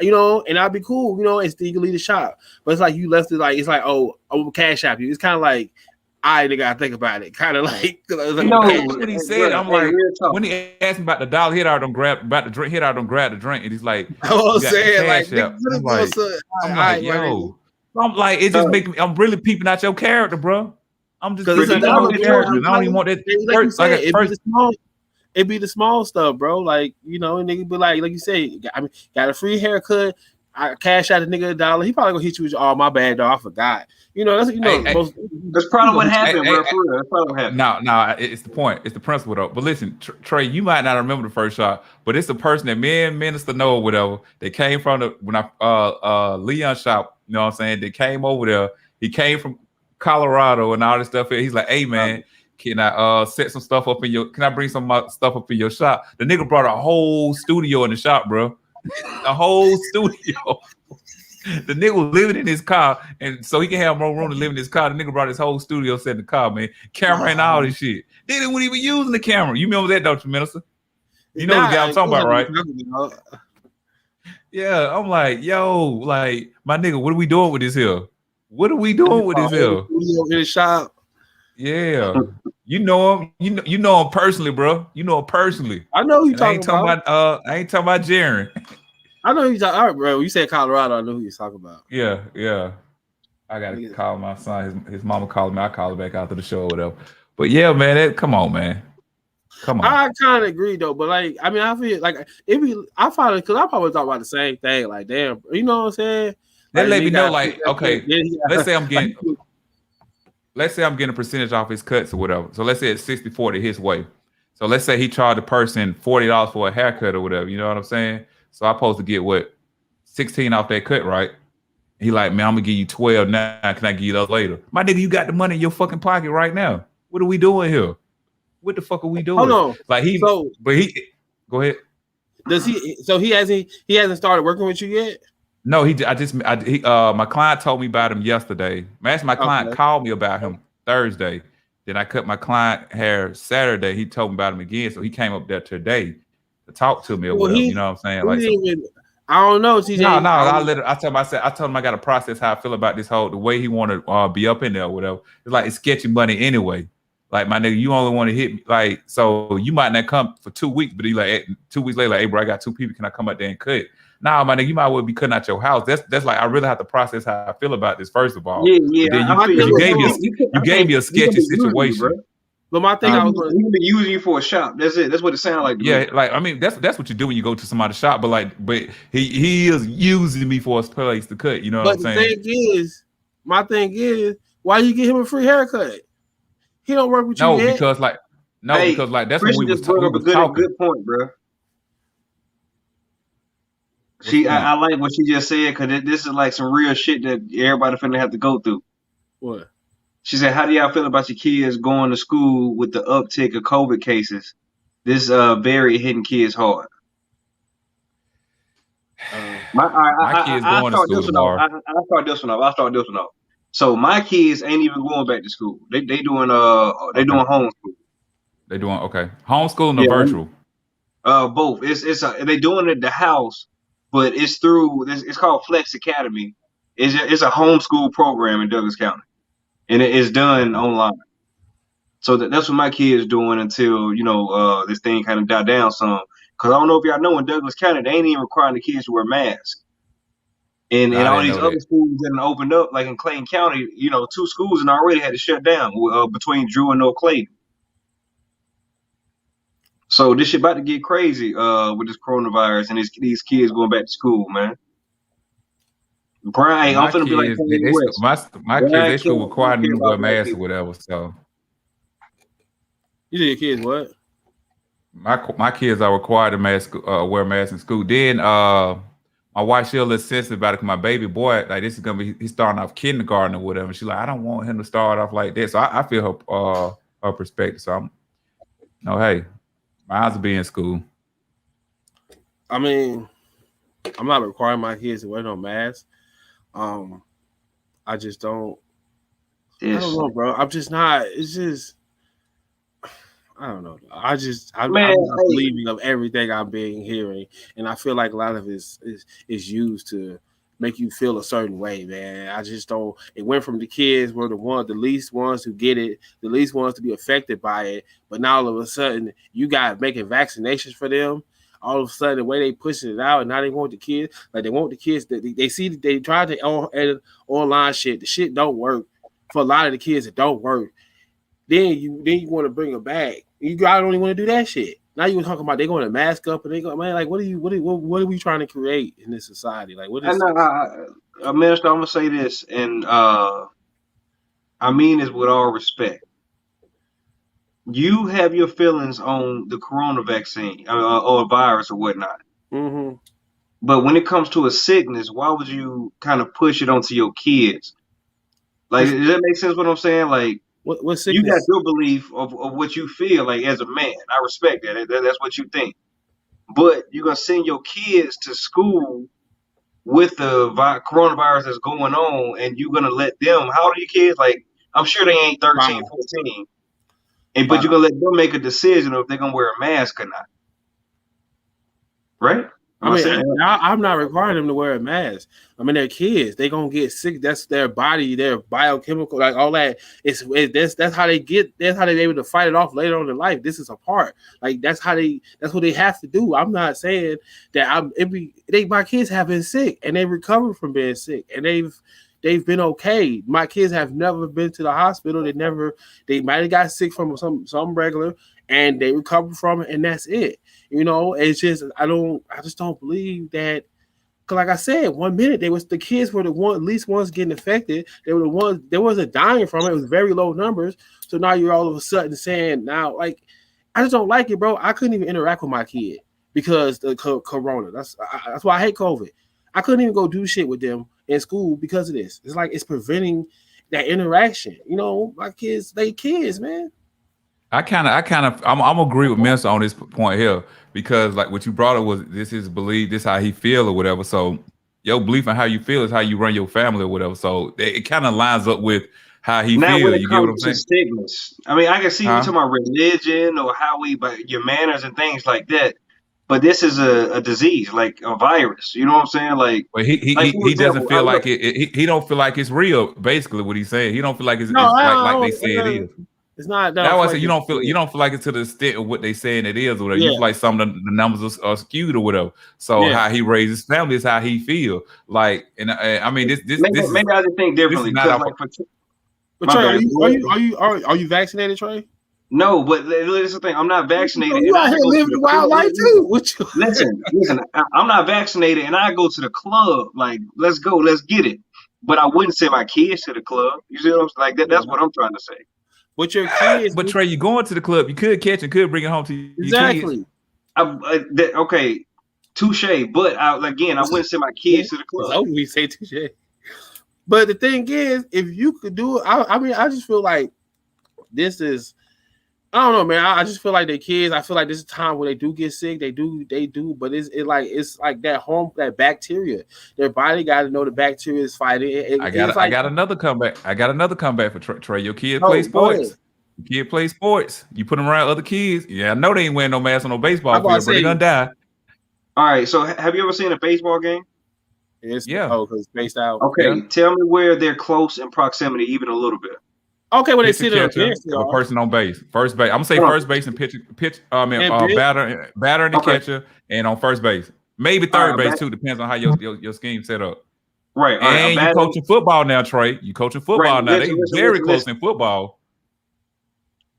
You know, and I'd be cool, you know, and still you can leave the shop. But it's like you left it like it's like, oh, I'm gonna cash app you. It's kind of like, I nigga gotta think about it. Kind of like, what he said. I'm like, when he asked me about the dollar, he'd already grab the drink, and he's like, I'm saying, like, I'm like, yo, I'm like, it just make me. I'm really peeping out your character, bro. I'm just peeping out your character. I don't even want that. It be the small stuff, bro. Like, you know, and nigga be like you say, I mean, got a free haircut. I cash out a nigga $1. He probably gonna hit you with, oh, my bad, dog. I forgot. You know, that's that's probably what happened, bro. That's probably what happened. No, it's the point. It's the principle, though. But listen, Trey, you might not remember the first shot, but it's the person that me and Minister know or whatever. They came from Leon shop. You know what I'm saying? They came over there. He came from Colorado and all this stuff. He's like, hey, man. Can I set some stuff up in your? Can I bring some stuff up in your shop? The nigga brought a whole studio in the shop, bro. A whole studio. The nigga was living in his car, and so he can have more room to live in his car. The nigga brought his whole studio set in the car, man. Camera and all this shit. They didn't even using the camera. You remember that, don't you, Minister? You know the guy I'm talking about, right? Yeah, I'm like, yo, like, my nigga, what are we doing with this here? What are we doing with this here? In the shop. Yeah, you know him. You know him personally, bro. You know him personally. I know who you talking about. I ain't talking about Jaren. I know who you talking. All right, bro. You said Colorado. I know who you're talking about. Yeah. I gotta call my son. His mama called me. I call her back after the show or whatever. But yeah, man. Come on, man. Come on. I kind of agree though, but like, I mean, I feel like I find it because I probably talk about the same thing. Like, damn, you know what I'm saying? That let me know, like, okay, let's say I'm getting. Let's say I'm getting a percentage off his cuts or whatever. So let's say it's 60-40 his way. So let's say he charged the person $40 for a haircut or whatever. You know what I'm saying? So I'm supposed to get what? 16 off that cut, right? He like, man, I'm gonna give you 12 now. Can I give you those later? My nigga, you got the money in your fucking pocket right now. What are we doing here? What the fuck are we doing? Hold on. Like go ahead. Does he? So he hasn't started working with you yet? No, my client told me about him yesterday. My client called me about him Thursday. Then I cut my client hair Saturday. He told me about him again. So he came up there today to talk to me or whatever. You know what I'm saying? Like, I don't know, TJ. No. I told him I got to process how I feel about this the way he want to be up in there or whatever. It's like it's sketchy money anyway. Like, my nigga, you only want to hit me. Like, so you might not come for 2 weeks, but he like 2 weeks later, like, hey, bro, I got 2 people. Can I come up there and cut? Nah, my nigga, you might well be cutting out your house. That's like, I really have to process how I feel about this, first of all. Yeah. You gave me a sketchy situation. But my thing, I was gonna, He been using you for a shop. That's it. That's what it sounds like to Yeah, me. like I mean, that's what you do when you go to somebody's shop. But he is using me for a place to cut. You know what but I'm the saying? thing is, my thing is, why you get him a free haircut? He don't work with you No, yet. because like that's when Christian we just brought up a was talking. good point, bro. I like what she just said because this is like some real shit that everybody finna have to go through. What? She said, "How do y'all feel about your kids going to school with the uptick of COVID cases? This very hitting kids hard." My kids going to school tomorrow. I'll start this one off. So my kids ain't even going back to school. They doing doing homeschool. They doing okay. Homeschooling or Yeah. virtual? Both. They doing it at the house, but it's through this. It's called Flex Academy. It's a homeschool program in Douglas County, and it's done online. So that's what my kids doing until this thing kind of die down some. Because I don't know if y'all know, in Douglas County they ain't even requiring the kids to wear masks. And I all didn't these know other that. schools that opened up, like in Clayton County, 2 schools and already had to shut down between Drew and North Clayton. So this shit about to get crazy with this coronavirus and these kids going back to school, man. Brian, I'm finna be like Kanye West. My kids, they still required them to wear masks or whatever. So You think your kids what? my kids are required to wear masks in school. Then my wife, she's a little sensitive about it. 'Cause my baby boy, like this is gonna be, he's starting off kindergarten or whatever. She's like, I don't want him to start off like that. So I feel her perspective. So hey, mine's will be in school. I mean, I'm not requiring my kids to wear no mask. I just don't. I don't know, bro. I'm just not. It's just. I don't know. I'm not believing of everything I'm being hearing, and I feel like a lot of it is used to make you feel a certain way, man. I just don't. It went from the kids were the least ones who get it, the least ones to be affected by it, but now all of a sudden you got making vaccinations for them. All of a sudden, the way they pushing it out, and now they want the kids, like they want the kids that they see that they tried to edit online shit. The shit don't work for a lot of the kids. It don't work. Then you want to bring them back. You don't even want to do that shit. Now you were talking about they going to mask up and they go, man, like what are we trying to create in this society? Like what is Minister, I'm gonna say this, and I mean this with all respect. You have your feelings on the corona vaccine or a virus or whatnot. Mm-hmm. But when it comes to a sickness, why would you kind of push it onto your kids? Like, does that make sense what I'm saying? Like, what sickness? You got your belief of what you feel like as a man. I respect that. That's what you think. But you're going to send your kids to school with the coronavirus that's going on, and you're going to let them, how old are your kids? Like, I'm sure they ain't 13, 14. But you're going to let them make a decision of if they're going to wear a mask or not. Right? I'm not requiring them to wear a mask. I mean, they're kids. They're going to get sick. That's their body, their biochemical, like all that. That's how they get, that's how they're able to fight it off later on in life. This is a part. Like, that's what they have to do. I'm not saying that my kids have been sick and they recovered from being sick and they've been okay. My kids have never been to the hospital. They might have got sick from some regular and they recovered from it, and that's it. It's just I just don't believe that. Cause like I said, 1 minute the kids were the least ones getting affected. They were the ones there wasn't dying from it. It was very low numbers. So now you're all of a sudden saying now, like, I just don't like it, bro. I couldn't even interact with my kid because the corona. That's why I hate COVID. I couldn't even go do shit with them in school because of this. It's like it's preventing that interaction. My kids, they kids, man. I'm agree with Minister on this point here because like what you brought up was this is belief, this how he feel or whatever. So your belief and how you feel is how you run your family or whatever. So it kind of lines up with how he feels. You get what I'm saying? Stigmas. I mean, I can see you talking about religion or but your manners and things like that. But this is a disease, like a virus. You know what I'm saying? Like, well, he doesn't feel like it. He don't feel like it's real. Basically, what he's saying, he don't feel like it's like they say it is. It's not. That's why I said you don't feel like it to the extent of what they saying it is, or whatever. Yeah. You feel like some of the numbers are skewed or whatever. So how he raises his family is how he feel. Like, and I mean, this maybe I just think differently. But Trey, are you vaccinated, Trey? No, but listen, the thing. I'm not vaccinated, You and out I here go to living the the wild club. life too. What you? Listen. I'm not vaccinated, and I go to the club. Like, let's go, let's get it. But I wouldn't send my kids to the club. You see what I'm saying? Like that. That's what I'm trying to say. But your kids, But Trey, you going to the club? You could catch and could bring it home to your exactly. kids. Okay, touche. But again, I wouldn't send my kids to the club. So we say touche. But the thing is, if you could do it, I mean, I just feel like this is. I don't know, man. I just feel like the kids. I feel like this is a time where they do get sick. They do. But it's like that bacteria. Their body got to know the bacteria is fighting. I got another comeback. I got another comeback for Trey. Your kid play sports. Your kid play sports. You put them around other kids. Yeah, I know they ain't wearing no mask on no baseball field, but they're gonna die. All right. So have you ever seen a baseball game? Yeah. Oh, because spaced out. Okay. Yeah. Tell me where they're close in proximity, even a little bit. Okay, when they sit on a person on base, first base. I'm gonna say first base and pitch. Batter and the catcher, and on first base, maybe third base too. Depends on how your scheme set up. Right. And you coaching football now, Trey. You coaching football now. They very close in football.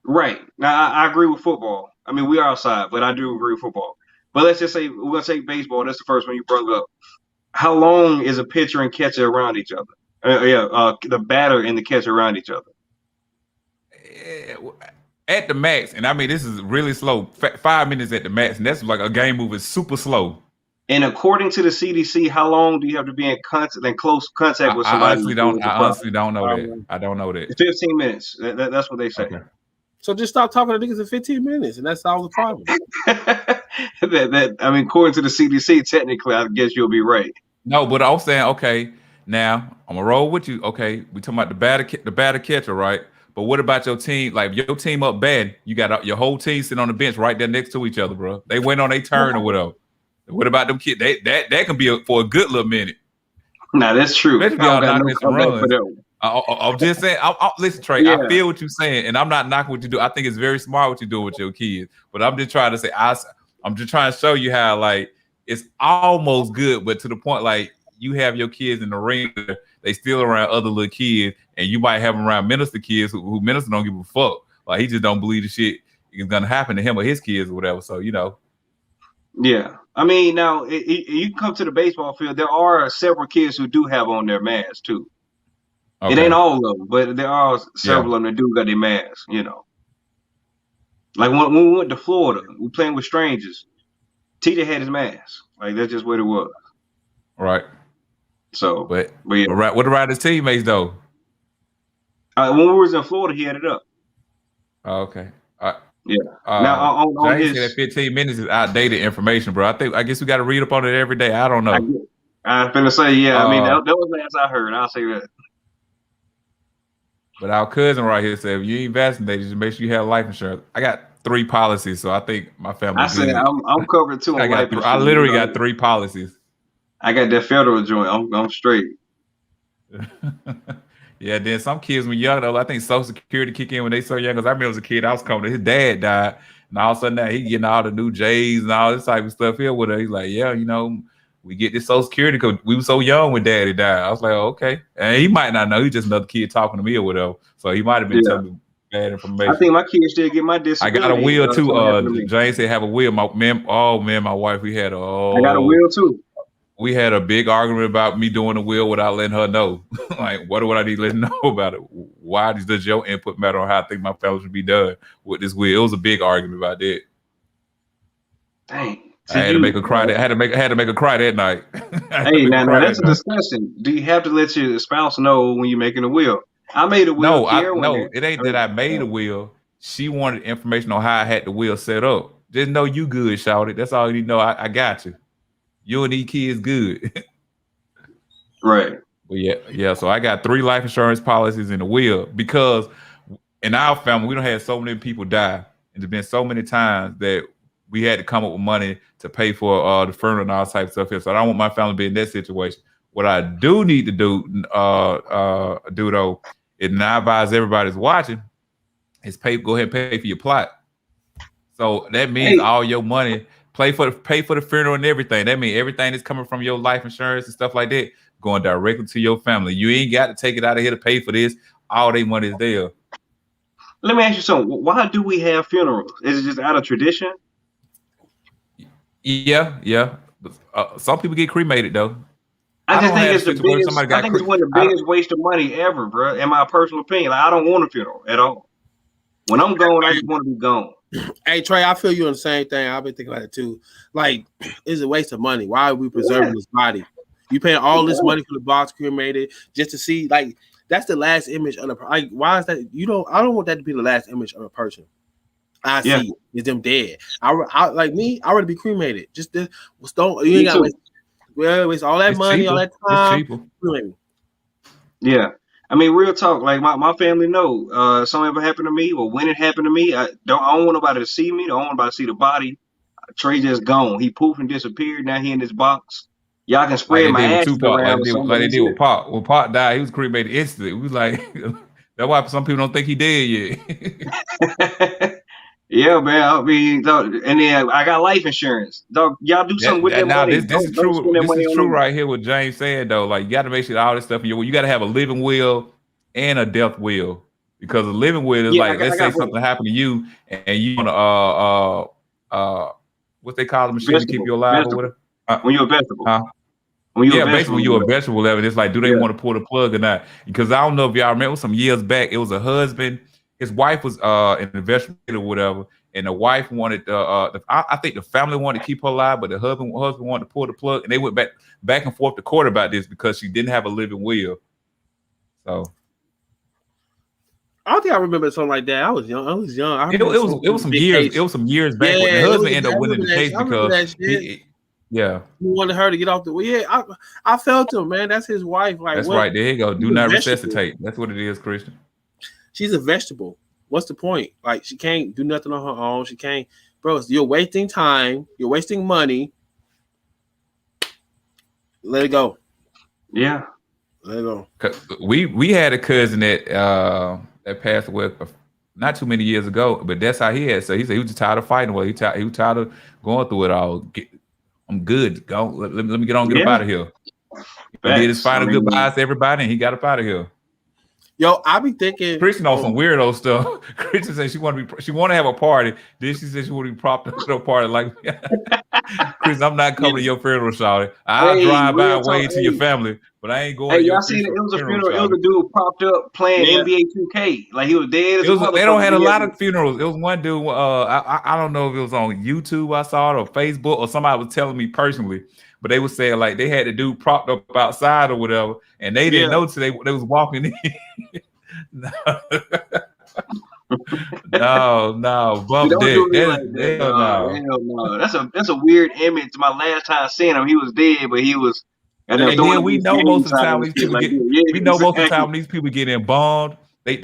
Right. Now I agree with football. I mean, we are outside, but I do agree with football. But let's just say we're gonna take baseball. That's the first one you brought up. How long is a pitcher and catcher around each other? The batter and the catcher around each other. At the max, and I mean this is really slow. 5 minutes at the max, and that's like a game moving super slow. And according to the CDC, how long do you have to be in close contact with somebody? I honestly don't know that. I don't know that. 15 minutes. That's what they say. Okay. So just stop talking to niggas in 15 minutes, and that's all the problem. I mean, according to the CDC, technically, I guess you'll be right. No, but I'm saying, okay, now I'm gonna roll with you. Okay, we talking about the batter catcher, right? But what about your team? Like, if your team up bad, you got your whole team sitting on the bench right there next to each other, bro. They went on their turn or whatever. What about them kids? That can be for a good little minute. Nah, that's true. I'm just saying. Listen, Trey. Yeah. I feel what you're saying, and I'm not knocking what you do. I think it's very smart what you do with your kids. But I'm just trying to say, I'm just trying to show you how like it's almost good, but to the point like you have your kids in the ring, they still around other little kids, and you might have them around minister kids who minister don't give a fuck. Like he just don't believe the shit is gonna happen to him or his kids or whatever. So Yeah. I mean, now you come to the baseball field. There are several kids who do have on their masks too. Okay. It ain't all of them, but there are several of them that do got their masks. Like when we went to Florida, we playing with strangers. TJ had his mask. Like that's just what it was. Right. So, but yeah. What about his teammates though? When we was in Florida, he had it up. Oh, okay. Yeah. Now on his, that 15 minutes is outdated information, bro. I guess we got to read up on it every day. I don't know. I was gonna say, yeah. I mean, that was last I heard. I'll say that. But our cousin right here said, if you ain't vaccinated, just make sure you have life insurance. I got 3 policies, so I think my family. I said I'm covered too. I literally got 3 policies. I got that federal joint. I'm straight. Yeah, then some kids when young though, I think Social Security kick in when they so young. Because I remember as a kid, I was coming. His dad died, and all of a sudden now he getting all the new J's and all this type of stuff here with her. He's like, yeah, we get this Social Security because we were so young when Daddy died. I was like, oh, okay, and he might not know. He's just another kid talking to me or whatever. So he might have been telling me bad information. I think my kids still get my disability. I got a wheel too. James said have a wheel. My wife, we had I got a wheel too. We had a big argument about me doing the wheel without letting her know. Like, what would I need to let her know about it? Why does your input matter on how I think my family should be done with this wheel? It was a big argument about that. Dang. I had to make her cry. I had to make her cry that night. Hey, now that's a discussion. Do you have to let your spouse know when you're making a wheel? I made a wheel. No, it ain't that I made a wheel. She wanted information on how I had the wheel set up. Just know you good, shouted. That's all you need to know. I got you. You and these kids good. Right. But yeah. So I got 3 life insurance policies in the wheel because in our family, we don't have so many people die. And there's been so many times that we had to come up with money to pay for the funeral and all types of stuff here. So I don't want my family to be in that situation. What I do need to do though, is now advise everybody's watching, is go ahead and pay for your plot. So that means all your money. Pay for the funeral and everything. That means everything that's coming from your life insurance and stuff like that going directly to your family. You ain't got to take it out of here to pay for this. All their money is there. Let me ask you something. Why do we have funerals? Is it just out of tradition? Yeah, yeah. Some people get cremated though. I I just don't think have a it's the situation where biggest. somebody I got think it's one of the I don't, biggest waste of money ever, bro. In my personal opinion, like I don't want a funeral at all. When I'm gone, I just want to be gone. Hey Trey, I feel you on the same thing. I've been thinking about it too. Like, it's a waste of money. Why are we preserving this body? You paying all this money for the box cremated just to see, like, that's the last image of the, like, why is that? I don't want that to be the last image of a person I Yeah, see is them dead. I like me, I would be cremated. Just this, don't you me ain't got to too. waste all that it's money, all cheaper. that It's time. cheaper. Cremate me. Yeah. I mean, real talk. Like my family know. Something ever happened to me, or when it happened to me, I don't want nobody to see me. I don't want nobody to see the body. Trey just gone. He poof and disappeared. Now he in this box. Y'all can Like spread they my did with ashes Tupac, around or something, like but they that's did with it. Pop. When Pop died, he was cremated instantly. We was like, that's why some people don't think he dead yet. Yeah, man. I mean, dog, and then I got life insurance. Dog, y'all do something with that Now money. this is Don't true. spend that This money is on true them. right here. What James said though, like you got to make sure all this stuff in your will. You got to have a living will and a death will, because a living will is Yeah, like, I let's say got both. something happened to you and you want to what they call the machine to keep Vegetable, you alive or vegetable. whatever. Uh, When you're a vegetable, huh? when you're a Yeah, basically vegetable, when you're a vegetable level, it's like, do they yeah, want to pull the plug or not? Because I don't know if y'all remember some years back, it was a husband, his wife was in the vegetable or whatever, and the wife wanted I think the family wanted to keep her alive, but the husband wanted to pull the plug, and they went back and forth to court about this because she didn't have a living will. So I don't think I remember something like that. I was young. I it, remember it was some big years case. back when the Yeah, it was. husband ended I up winning remember the that. case I remember because that shit. yeah, He wanted her to get off the. Yeah, I felt him, man. That's his wife. Like, that's what? right. There you go. She's Do a not vegetable. resuscitate. That's what it is, Christian. She's a vegetable. What's the point? Like, she can't do nothing on her own. She can't, bro. You're wasting time. You're wasting money. Let it go. yeah. Let it go. We had a cousin that passed away not too many years ago, but that's how he had. So he said he was just tired of fighting. Well, he was tired of going through it all. I'm good. Go. Let me get up Yeah, out of here. He did his facts. I final mean, goodbyes to everybody, and he got up out of here. Yo, I be thinking. Christian on some weirdo stuff. Christian said she want to have a party. Then she said she want to be propped up at a party. Like, Christian, I'm not coming to your funeral, shawty. I'll hey, drive by real and talk. wave to your family, but I ain't going Hey, to your y'all seen it? It was a funeral, funeral. It was shawty. a dude propped up playing Yeah. NBA 2K. Like he was dead as It a was they don't motherfucker. had But a he had lot of funerals. It was one dude. I don't know if it was on YouTube. I saw it or Facebook or somebody was telling me personally, but they were saying like they had the dude propped up outside or whatever, and they didn't Yeah. know till they was walking in. no, See, bump don't do that. me like that, Hell dog. no. Hell no. That's a weird image. My last time seeing him, he was dead, but he was and they're And throwing then we against know gang most of the signs time and these shit people like get. that. Yeah, We know most of the time exactly. when these people get embalmed. They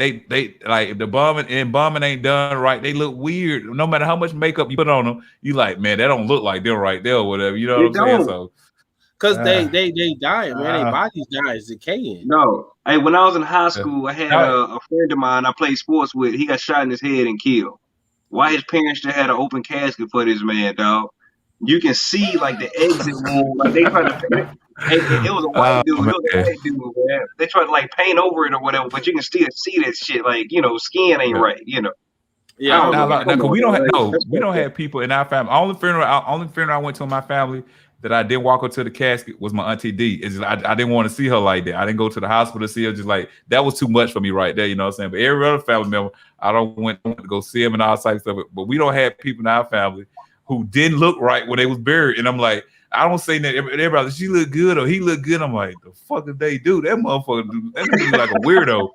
like if the bombing ain't done right, they look weird. No matter how much makeup you put on them, you like, man, that don't look like them right there or whatever. You know what It I'm saying? don't. So Cause they uh, dying, man. Their uh, bodies dying, decaying. No. Hey, when I was in high yeah. school, I had Now, a friend of mine I played sports with. He got shot in his head and killed. Why his parents just had an open casket for this man, dog? You can see like the exit wound. Like they tried to. It was a white oh dude. It was a man, white dude, man. They tried to like paint over it or whatever, but you can still see that shit. Like skin ain't yeah. right. I Yeah, I don't don't know, know. man. Now, Come cause on, man. That's we don't fucked up. have people in our family. Only funeral I went to in my family that I didn't walk up to the casket was my auntie D. It's just, I didn't want to see her like that. I didn't go to the hospital to see her. Just like that was too much for me right there. You know what I'm saying? But every other family member, I don't went to go see them and all types of stuff. But we don't have people in our family who didn't look right when they was buried. And I'm like, I don't say that. Everybody, she look good or he look good. I'm like, the fuck did they do? That motherfucker, that nigga look like a weirdo.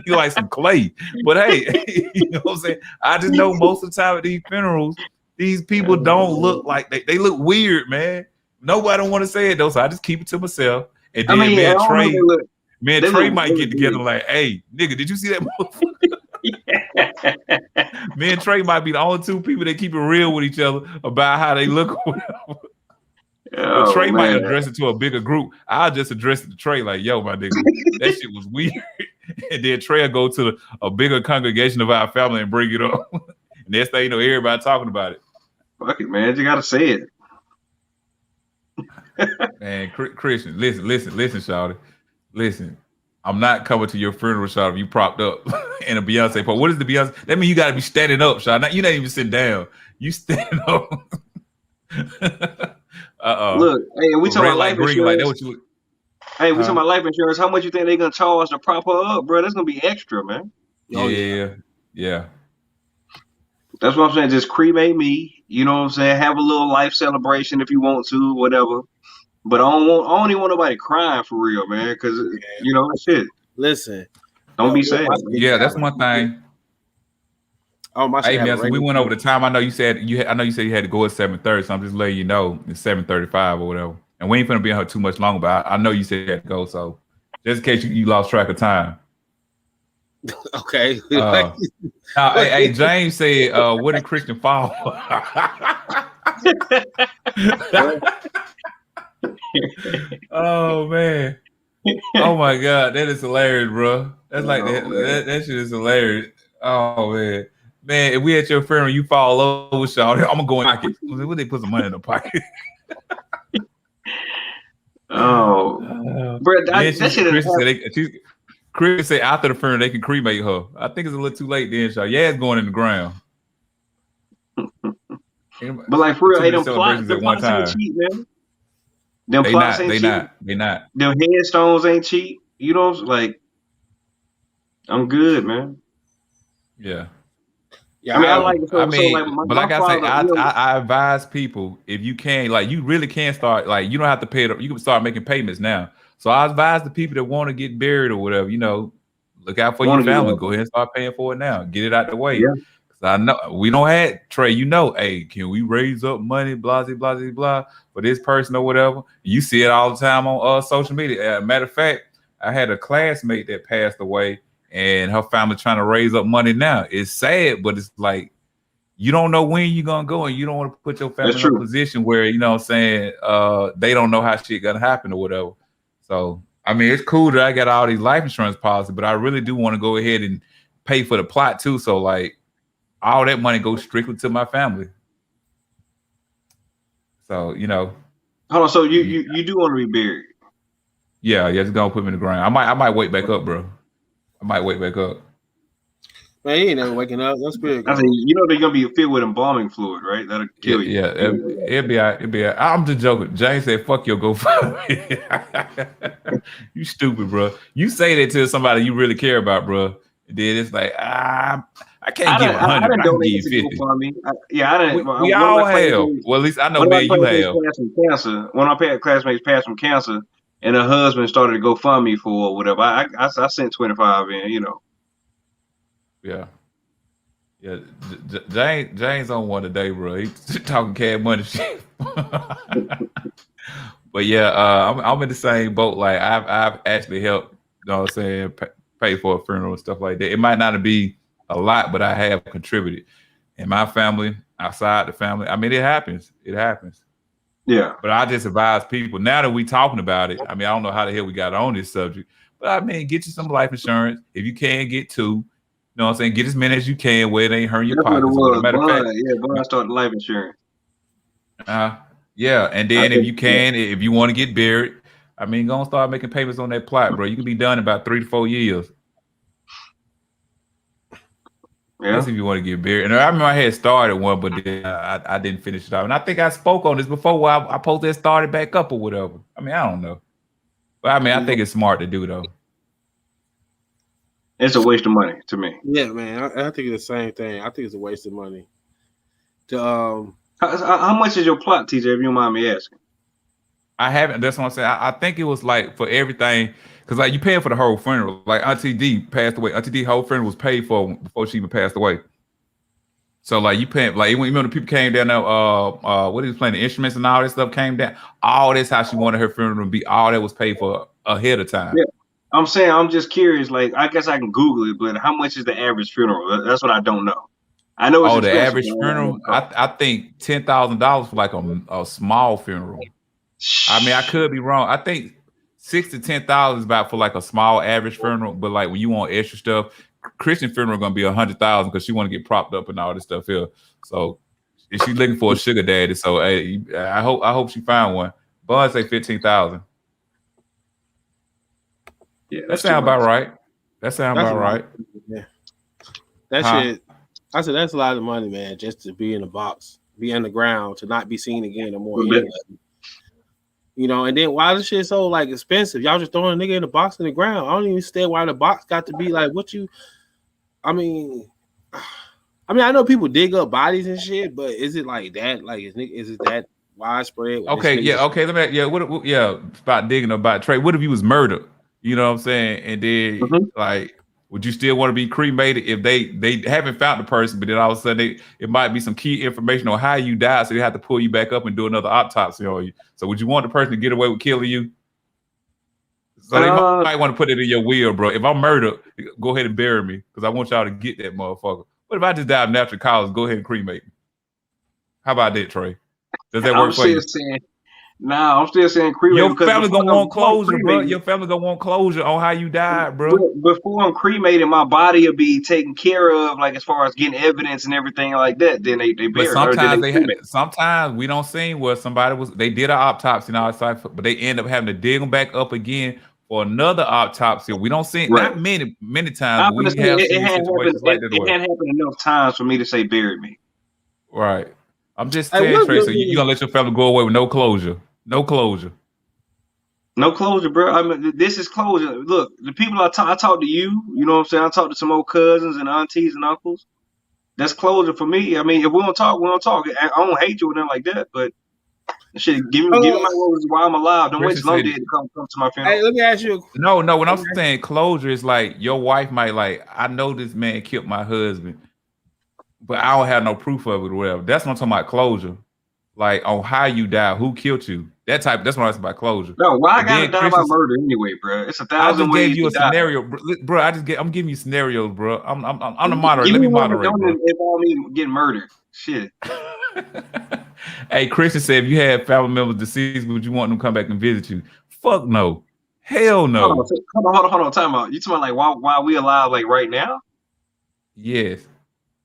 He like some clay. But hey, you know what I'm saying? I just know most of the time at these funerals, these people don't look like they look weird, man. Nobody don't want to say it though, so I just keep it to myself. And I then mean, I don't know. me and They Trey look might get together really like, hey, nigga, did you see that motherfucker? good. Me and Trey might be the only two people that keep it real with each other about how they look. But Oh Trey might man. address it to a bigger group. I'll just address it to Trey, like, yo, my nigga, that shit was weird. And then Trey will go to a bigger congregation of our family and bring it up. And next thing you know, everybody talking about it. Fuck it, man. You gotta say it. And Christian, listen, Shawty. Listen, I'm not coming to your funeral, Sean, if you propped up in a Beyonce part. What is the Beyonce? That means you got to be standing up, Sean. You're not even sitting down. You stand up. Look, hey, we talking Red about light, life green light. That's insurance. what you. Hey, we Huh? talking about life insurance. How much you think they gonna charge to prop her up, bro? That's gonna be extra, man. Oh, Yeah. That's what I'm saying. Just cremate me. You know what I'm saying? Have a little life celebration if you want to, whatever. But I don't even want nobody crying for real, man. Because you know, shit. Listen. Don't be Yo, sad. Yeah, that's one thing. Oh, my shit Hey had a man, so we rating. went over the time. I know you said I know you said you had to go at 7:30, so I'm just letting you know it's 7:35 or whatever. And we ain't gonna be on here too much longer, but I know you said you had to go, so just in case you lost track of time. Okay. Hey, James said, "What did Christian fall?" Oh man! Oh my God, that is hilarious, bro. That's like that shit is hilarious. Oh man, if we at your funeral, you fall over, Sean, I'm gonna go in pocket. Would they put some money in the pocket? Oh, bro, that shit. Chris said after the funeral they can cremate her. I think it's a little too late then, Sean. Yeah, it's going in the ground. But like for real, hey, them plots at one time. ain't cheap, man. Them plots ain't cheap. They not. Them headstones ain't cheap. You know, like I'm good, man. Yeah. Yeah, I mean, I like it. But like I say, I advise people, if you can, like, you really can start, like, you don't have to pay it. You can start making payments now. So I advise the people that want to get buried or whatever, you know, look out for your family. Go ahead and start paying for it now. Get it out the way. Yeah. I know we don't have Trey. You know, hey, can we raise up money? Blah blah blah blah for this person or whatever. You see it all the time on social media. Matter of fact, I had a classmate that passed away, and her family trying to raise up money now. It's sad, but it's like you don't know when you're gonna go, and you don't want to put your family in a position where you know what I'm saying they don't know how shit gonna happen or whatever. So I mean, it's cool that I got all these life insurance policies, but I really do want to go ahead and pay for the plot too. So like. All that money goes strictly to my family. So, you know. Hold on, so you do want to be buried? Yeah, just gonna put me in the ground. I might wake back up, bro. I might wake back up. Man, he ain't never waking up. That's pretty good. I think you know they're gonna be filled with embalming fluid, right? That'll kill you. Yeah, it'll be all right. I'm just joking. James said, "Fuck your GoFundMe." You stupid, bro. You say that to somebody you really care about, bro. And then it's like, I can't give 100. I can give 50. I didn't. We all have. Well, at least I know, man, you have. One of my classmates passed from cancer, and her husband started to GoFundMe for whatever. I sent 25 in, you know. Yeah. James on one today, bro. He's talking cash money shit. But yeah, I'm in the same boat. Like I've actually helped, you know what I'm saying, pay for a funeral and stuff like that. It might not be a lot, but I have contributed in my family, outside the family. I mean, it happens. Yeah. But I just advise people now that we talking about it. I mean, I don't know how the hell we got on this subject, but I mean, get you some life insurance. If you can get 2, you know what I'm saying? Get as many as you can where it ain't hurting your pockets. Bond started life insurance. Yeah. And then if you want to get buried, I mean, go and start making payments on that plot, bro. You can be done in about 3 to 4 years. Yeah. That's if you want to get buried. And I remember I had started one, but then I didn't finish it out. And I think I spoke on this before where I posted it started back up or whatever. I mean, I don't know. But I mean, I think it's smart to do, though. It's a waste of money to me. Yeah, man. I think it's the same thing. I think it's a waste of money. How much is your plot, TJ, if you don't mind me asking? I haven't. That's what I'm saying. I think it was like for everything. Because like you paying for the whole funeral. Like Auntie D passed away. Auntie D whole funeral was paid for before she even passed away. So like you paying, like even when the people came down there, what he was playing, the instruments and all that stuff came down. All this how she wanted her funeral to be. All that was paid for ahead of time. Yeah. I'm saying I'm just curious. Like I guess I can Google it, but how much is the average funeral? That's what I don't know. I know it's the average funeral. I think $10,000 for like a small funeral. I mean, I could be wrong. I think $6,000 to $10,000 is about for like a small average funeral, but like when you want extra stuff, Christian funeral gonna be $100,000 because she want to get propped up and all this stuff here. So if she's looking for a sugar daddy, so hey, I hope she find one. Bun say $15,000. Yeah, That that's too sound about much. right. That sound That's about a lot. right. Yeah. That Huh? shit. I said that's a lot of money, man, just to be in a box, be underground, to not be seen again no more. Little bit. Anyway. You know, and then why this shit so like expensive? Y'all just throwing a nigga in the box in the ground. I don't even understand why the box got to be like what you. I mean, I know people dig up bodies and shit, but is it like that? Like, is it that widespread? where this Okay, nigga yeah, just- okay. Let me, yeah, yeah, about digging about Trey. What if he was murdered? You know what I'm saying? And then, Mhm. like, would you still want to be cremated if they haven't found the person, but then all of a sudden it might be some key information on how you died, so they have to pull you back up and do another autopsy on you. So would you want the person to get away with killing you? So they might want to put it in your will, bro. If I'm murdered, go ahead and bury me because I want y'all to get that motherfucker. What if I just die of natural causes? Go ahead and cremate me. How about that, Trey? Does that work for you? I'm still saying cremate. Your because family gonna want closure, bro. cremating- Your family gonna want closure on how you died, bro. Before I'm cremated, my body will be taken care of, like as far as getting evidence and everything like that. Then they But bury. sometimes sometimes we don't see where somebody they did an autopsy and all that stuff, but they end up having to dig them back up again for another autopsy. We don't see Right. not many times. But we have seen situations like that. It hadn't happened enough times for me to say bury me. Right. I'm just Hey, saying, what Trey. So really- you gonna let your family go away with no closure? No closure. No closure, bro. I mean, this is closure. Look, the people I talk to you. You know what I'm saying? I talk to some old cousins and aunties and uncles. That's closure for me. I mean, if we don't talk, we don't talk. I don't hate you or nothing like that, but shit, give me my roses while I'm alive. Don't wait till I'm dead to come to my funeral. Hey, let me ask you. No. When I'm saying closure, is like your wife might like, I know this man killed my husband, but I don't have no proof of it or whatever. That's what I'm talking about closure. Like on how you died, who killed you. That's what I'm talking about closure. No, why I And gotta then die by murder anyway, bro? It's 1,000 I just ways gave you a to die. scenario, bro. I'm giving you scenarios, bro. I'm the moderator. Let me moderate, bro. Involve me getting murdered. Shit. Hey, Christian said, if you had family members deceased, would you want them to come back and visit you? Fuck no. Hell no. Hold on. Time out. You talking about like why we alive like right now? Yes.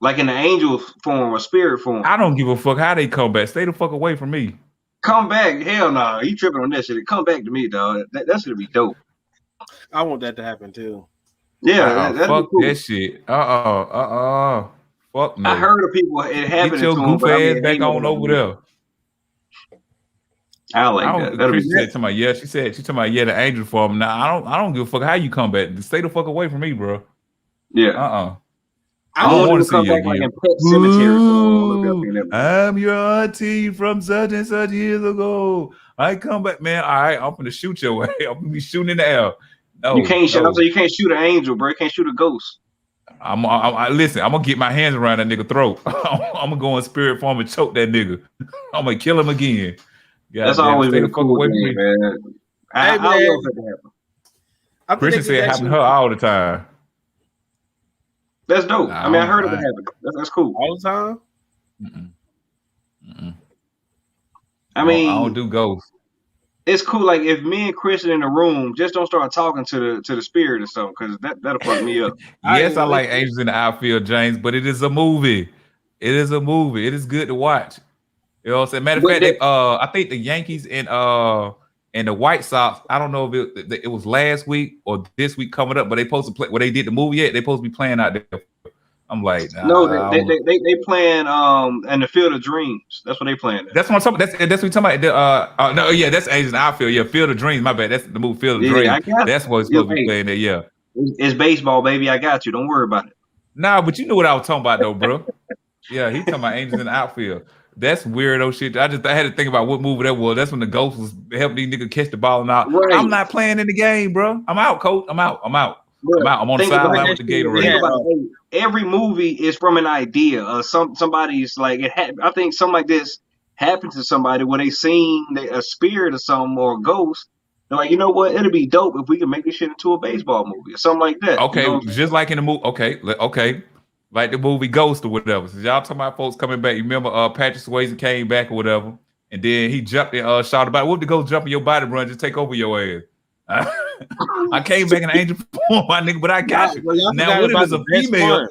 Like in the angel form or spirit form. I don't give a fuck how they come back. Stay the fuck away from me. Come back. Hell no. You tripping on that shit. Come back to me, dog. That should be dope. I want that to happen too. Yeah, fuck cool. that shit. Fuck no. I heard of people it happening. Get your to goof them, ass back on over there. I like that. Chris said to my she talking about the angel form. Now I don't give a fuck how you come back. Stay the fuck away from me, bro. Yeah. I don't want to see you again. Like in Pet Cemetery. I'm your auntie from such and such years ago. I come back, man. All right, I'm gonna shoot your way. I'm gonna be shooting in the air. No, you can't shoot. You can't shoot an angel, bro. You can't shoot a ghost. Listen. I'm gonna get my hands around that nigga throat. I'm gonna go in spirit form and choke that nigga. I'm gonna kill him again. God That's damn, always stay been the cool fuck away with from me, me, man. I love that happen. Christian said it happened to her all the time. That's dope. Nah, I mean, I heard of it happen. That's cool. All the time? I mean, I don't do ghosts. It's cool. Like if me and Christian in the room, just don't start talking to the spirit or something, because that'll fuck me up. Yes, I like Angels in the Outfield, James, but it is a movie. It is a movie. It is good to watch. You know what I'm saying? Matter of fact, I think the Yankees and the White Sox, I don't know if it was last week or this week coming up, but they supposed to play. Well, they did the movie yet? They supposed to be playing out there. I'm like, nah, no, they playing in the Field of Dreams. That's what they playing. That's what I'm talking. That's what we're talking about. No, yeah, that's Angels in the Outfield. Yeah, Field of Dreams. My bad. That's the movie Field of Dreams. That's what it's supposed to be playing there. Yeah, it's baseball, baby. I got you. Don't worry about it. Nah, but you know what I was talking about though, bro. Yeah, he talking about Angels in the Outfield. That's weirdo shit. I had to think about what movie that was. That's when the ghost was helping these niggas catch the ball and out. Right. I'm not playing in the game, bro. I'm out, coach. I'm out. Bro, I'm on the sideline with the Gatorade. Every movie is from an idea. Somebody's like I think something like this happened to somebody where they seen a spirit or something or a ghost. They're like, you know what? It'll be dope if we can make this shit into a baseball movie or something like that. Okay, you know just like in the movie. Okay. Like the movie Ghost or whatever. So y'all talking about folks coming back. You remember Patrick Swayze came back or whatever, and then he jumped and shot about. What if the ghost jump in your body, bro, and just take over your ass? I came back in angel form, my nigga, but I got you. Now, what if it's a female?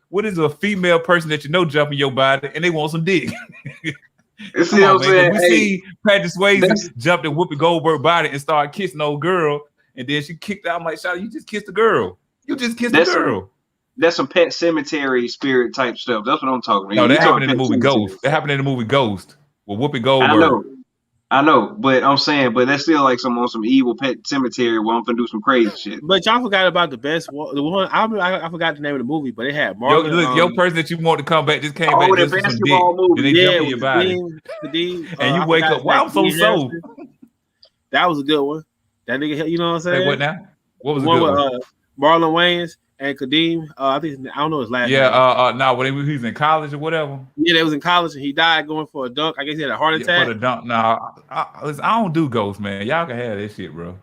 What is a female person that you know jumping your body and they want some dick? You see what I'm saying? We see Patrick Swayze jump in Whoopi Goldberg body and start kissing old girl. And then she kicked out. I'm like, Shawty, you just kissed the girl. You just kissed the That's girl. That's some Pet Cemetery spirit type stuff. That's what I'm talking No, about. that You happened in the talking Pet movie Cemetery. Ghost. That happened in the movie Ghost with Whoopi I Goldberg. know, but I'm saying, but that's still like some evil Pet Cemetery where I'm gonna do some crazy shit. But y'all forgot about the best one. The one I forgot the name of the movie, but it had Yo, Marlon. look, your person that you want to come back just came back the just for some dick. basketball movie. Then they jump yeah, in your with body. Kadeem, And you I wake forgot up, his wow, name, I'm so Dean sold. Harrison. That was a good one. That nigga, you know what I'm saying? Say what now? What was The the one good with one? Marlon Wayans and Kadeem. I think I don't know his last name. Yeah, no, when he was in college or whatever. Yeah, they was in college and he died going for a dunk. I guess he had a heart Yeah, attack. for the dunk. No, listen, I don't do ghosts, man. Y'all can have that shit, bro.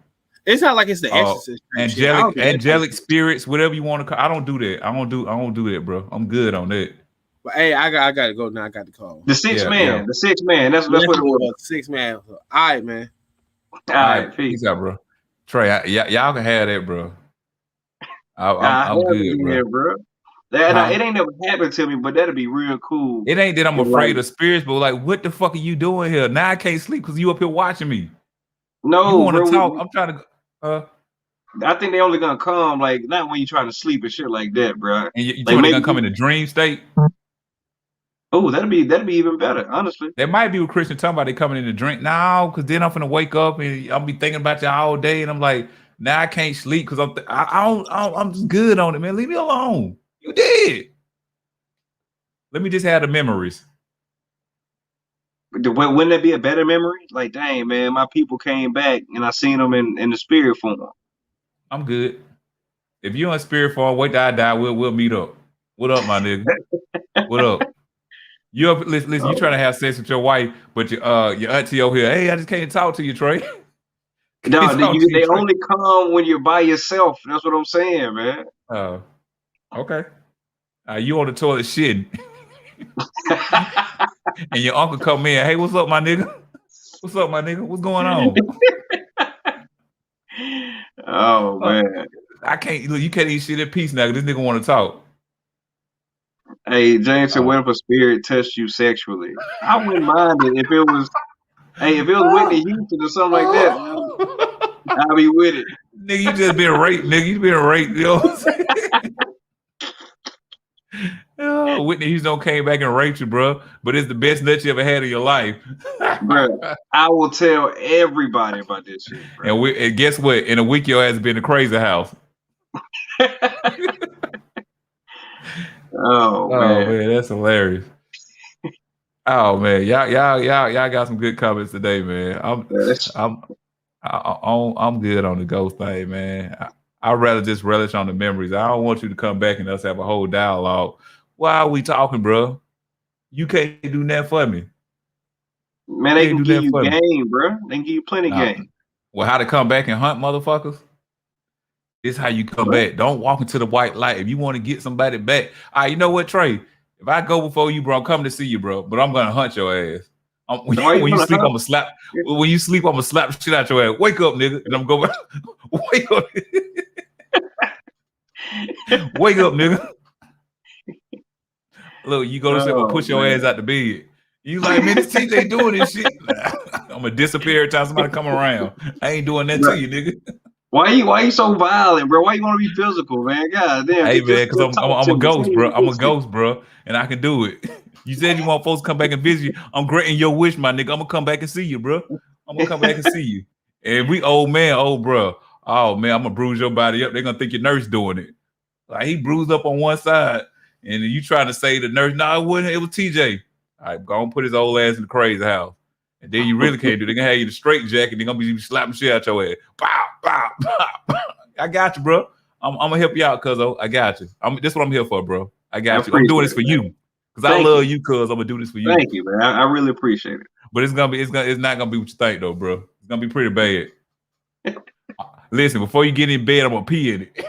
It's not like it's the Exorcist. Angelic spirits, whatever you want to call. I don't do that. I don't do that, bro. I'm good on that. But hey, I gotta go now. I got the call. The sixth Yeah, man. yeah. The sixth man. That's what it was. 6 man. All right, man. All right, peace out, bro. Trey, y'all can have that, bro. I'm good, bro. It ain't never happened to me, but that'd be real cool. It ain't that I'm afraid of spirits, but like, what the fuck are you doing here? Now I can't sleep because you up here watching me. No, you want to talk? I'm trying to. I think they only gonna come like not when you trying to sleep and shit like that, bro. And you like, think they're gonna come in a dream state? Oh, that'd be even better, honestly. That might be what Christian talking about. They coming in a drink now, because then I'm gonna wake up and I'll be thinking about you all day, and I'm like, now I can't sleep because I'm just good on it, man. Leave me alone. You did. Let me just have the memories. Wouldn't that be a better memory? Like, dang, man, my people came back and I seen them in the spirit form. I'm good. If you're in spirit form, wait till I die. We'll meet up. What up, my nigga? What up? You up? Listen. You trying to have sex with your wife, but your auntie over here. Hey, I just can't talk to you, Trey. No, they only come when you're by yourself. That's what I'm saying, man. Okay. You on the toilet shitting. And your uncle come in. Hey, what's up, my nigga? What's up, my nigga? What's going on? Oh man, I can't. Look, you can't eat shit in peace now. This nigga want to talk. Hey, James said, "What if a spirit touched you sexually?" I wouldn't mind it if it was. Hey, if it was Whitney Houston or something like that, I'll be with it. Nigga, you just been raped, nigga. You been raped. You know what I'm saying? Whitney Houston came back and raped you, bro. But it's the best nut you ever had in your life. Bro, I will tell everybody about this shit, bro. And guess what? In a week, your ass has been in the crazy house. Oh man, that's hilarious. Oh man, y'all got some good comments today, man. I'm good on the ghost thing, man. I'd rather just relish on the memories. I don't want you to come back and us have a whole dialogue. Why are we talking, bro? You can't do that for me. Man, they can give you game, bro. They can give you plenty game. Well, how to come back and hunt motherfuckers? This is how you come back. Don't walk into the white light. If you want to get somebody back, all right, you know what, Trey? If I go before you, bro, I'm coming to see you, bro. But I'm gonna hunt your ass. When you sleep, I'm gonna slap. When you sleep, I'm gonna slap the shit out your ass. Wake up, nigga, and I'm going. Wake up. Wake up, nigga. Look, you go to sleep and push your ass out the bed. You like, man, this TJ doing this shit. I'm gonna disappear every time somebody come around. I ain't doing that to you, nigga. Why you so violent, bro? Why you want to be physical, man? God damn. Hey, man, because I'm a ghost, bro. I'm a ghost, bro, and I can do it. You said you want folks to come back and visit you. I'm granting your wish, my nigga. I'm gonna come back and see you, bro. I'm gonna come back and see you. And we old bro. Oh man, I'm gonna bruise your body up. They're gonna think your nurse doing it. Like he bruised up on one side, and you trying to say the nurse? No, it wasn't. It was TJ. All right, go and put his old ass in the crazy house. And then you really can't do. They're gonna have you the straight jacket. They're gonna be slapping shit out your ass. Pow, pow, pow. I got you, bro. I'm gonna help you out, cuz I got you. This is what I'm here for, bro. I got you. I'm doing this for you. Because I love you, cuz I'm gonna do this for you. Thank you, man. I really appreciate it. But it's not gonna be what you think though, bro. It's gonna be pretty bad. Listen, before you get in bed, I'm gonna pee in it.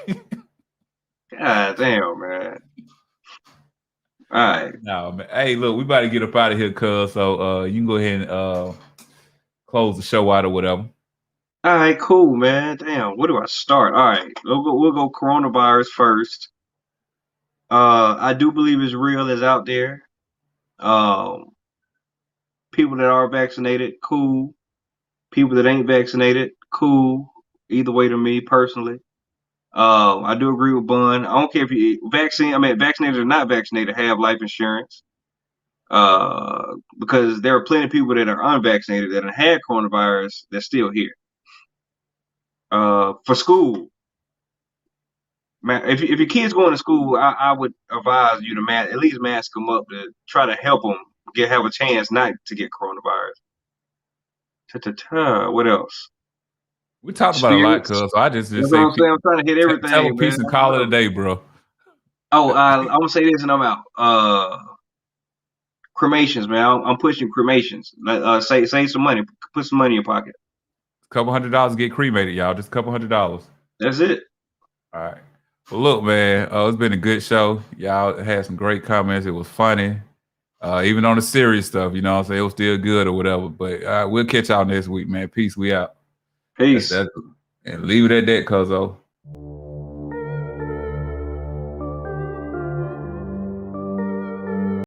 God damn, man. All right. No, man. Hey, look, we about to get up out of here, cuz. So you can go ahead and close the show out or whatever. All right, cool, man. Damn, where do I start? All right, we'll go coronavirus first. I do believe it's real, it's out there. People that are vaccinated, cool. People that ain't vaccinated, cool. either way to me personally. I do agree with Bun. I don't care if you vaccinated or not vaccinated, have life insurance. Because there are plenty of people that are unvaccinated that have had coronavirus that's still here. For school, man, if your kids going to school, I would advise you to at least mask them up to try to help them have a chance not to get coronavirus. What else? We talked about a lot, Spirits. cuz. So I just That's say, what I'm saying. I'm trying to hit everything. tell a Man. piece and call it a day, bro. Oh, I'm gonna say this and I'm out. Cremations, man. I'm pushing cremations. Save some money. Put some money in your pocket. $200 to get cremated, y'all. Just $200. That's it. All right. Well, look, man, it's been a good show. Y'all had some great comments. It was funny. Even on the serious stuff, you know what I'm saying? It was still good or whatever. But we'll catch y'all next week, man. Peace. We out. Peace. And leave it at that, cuzzo.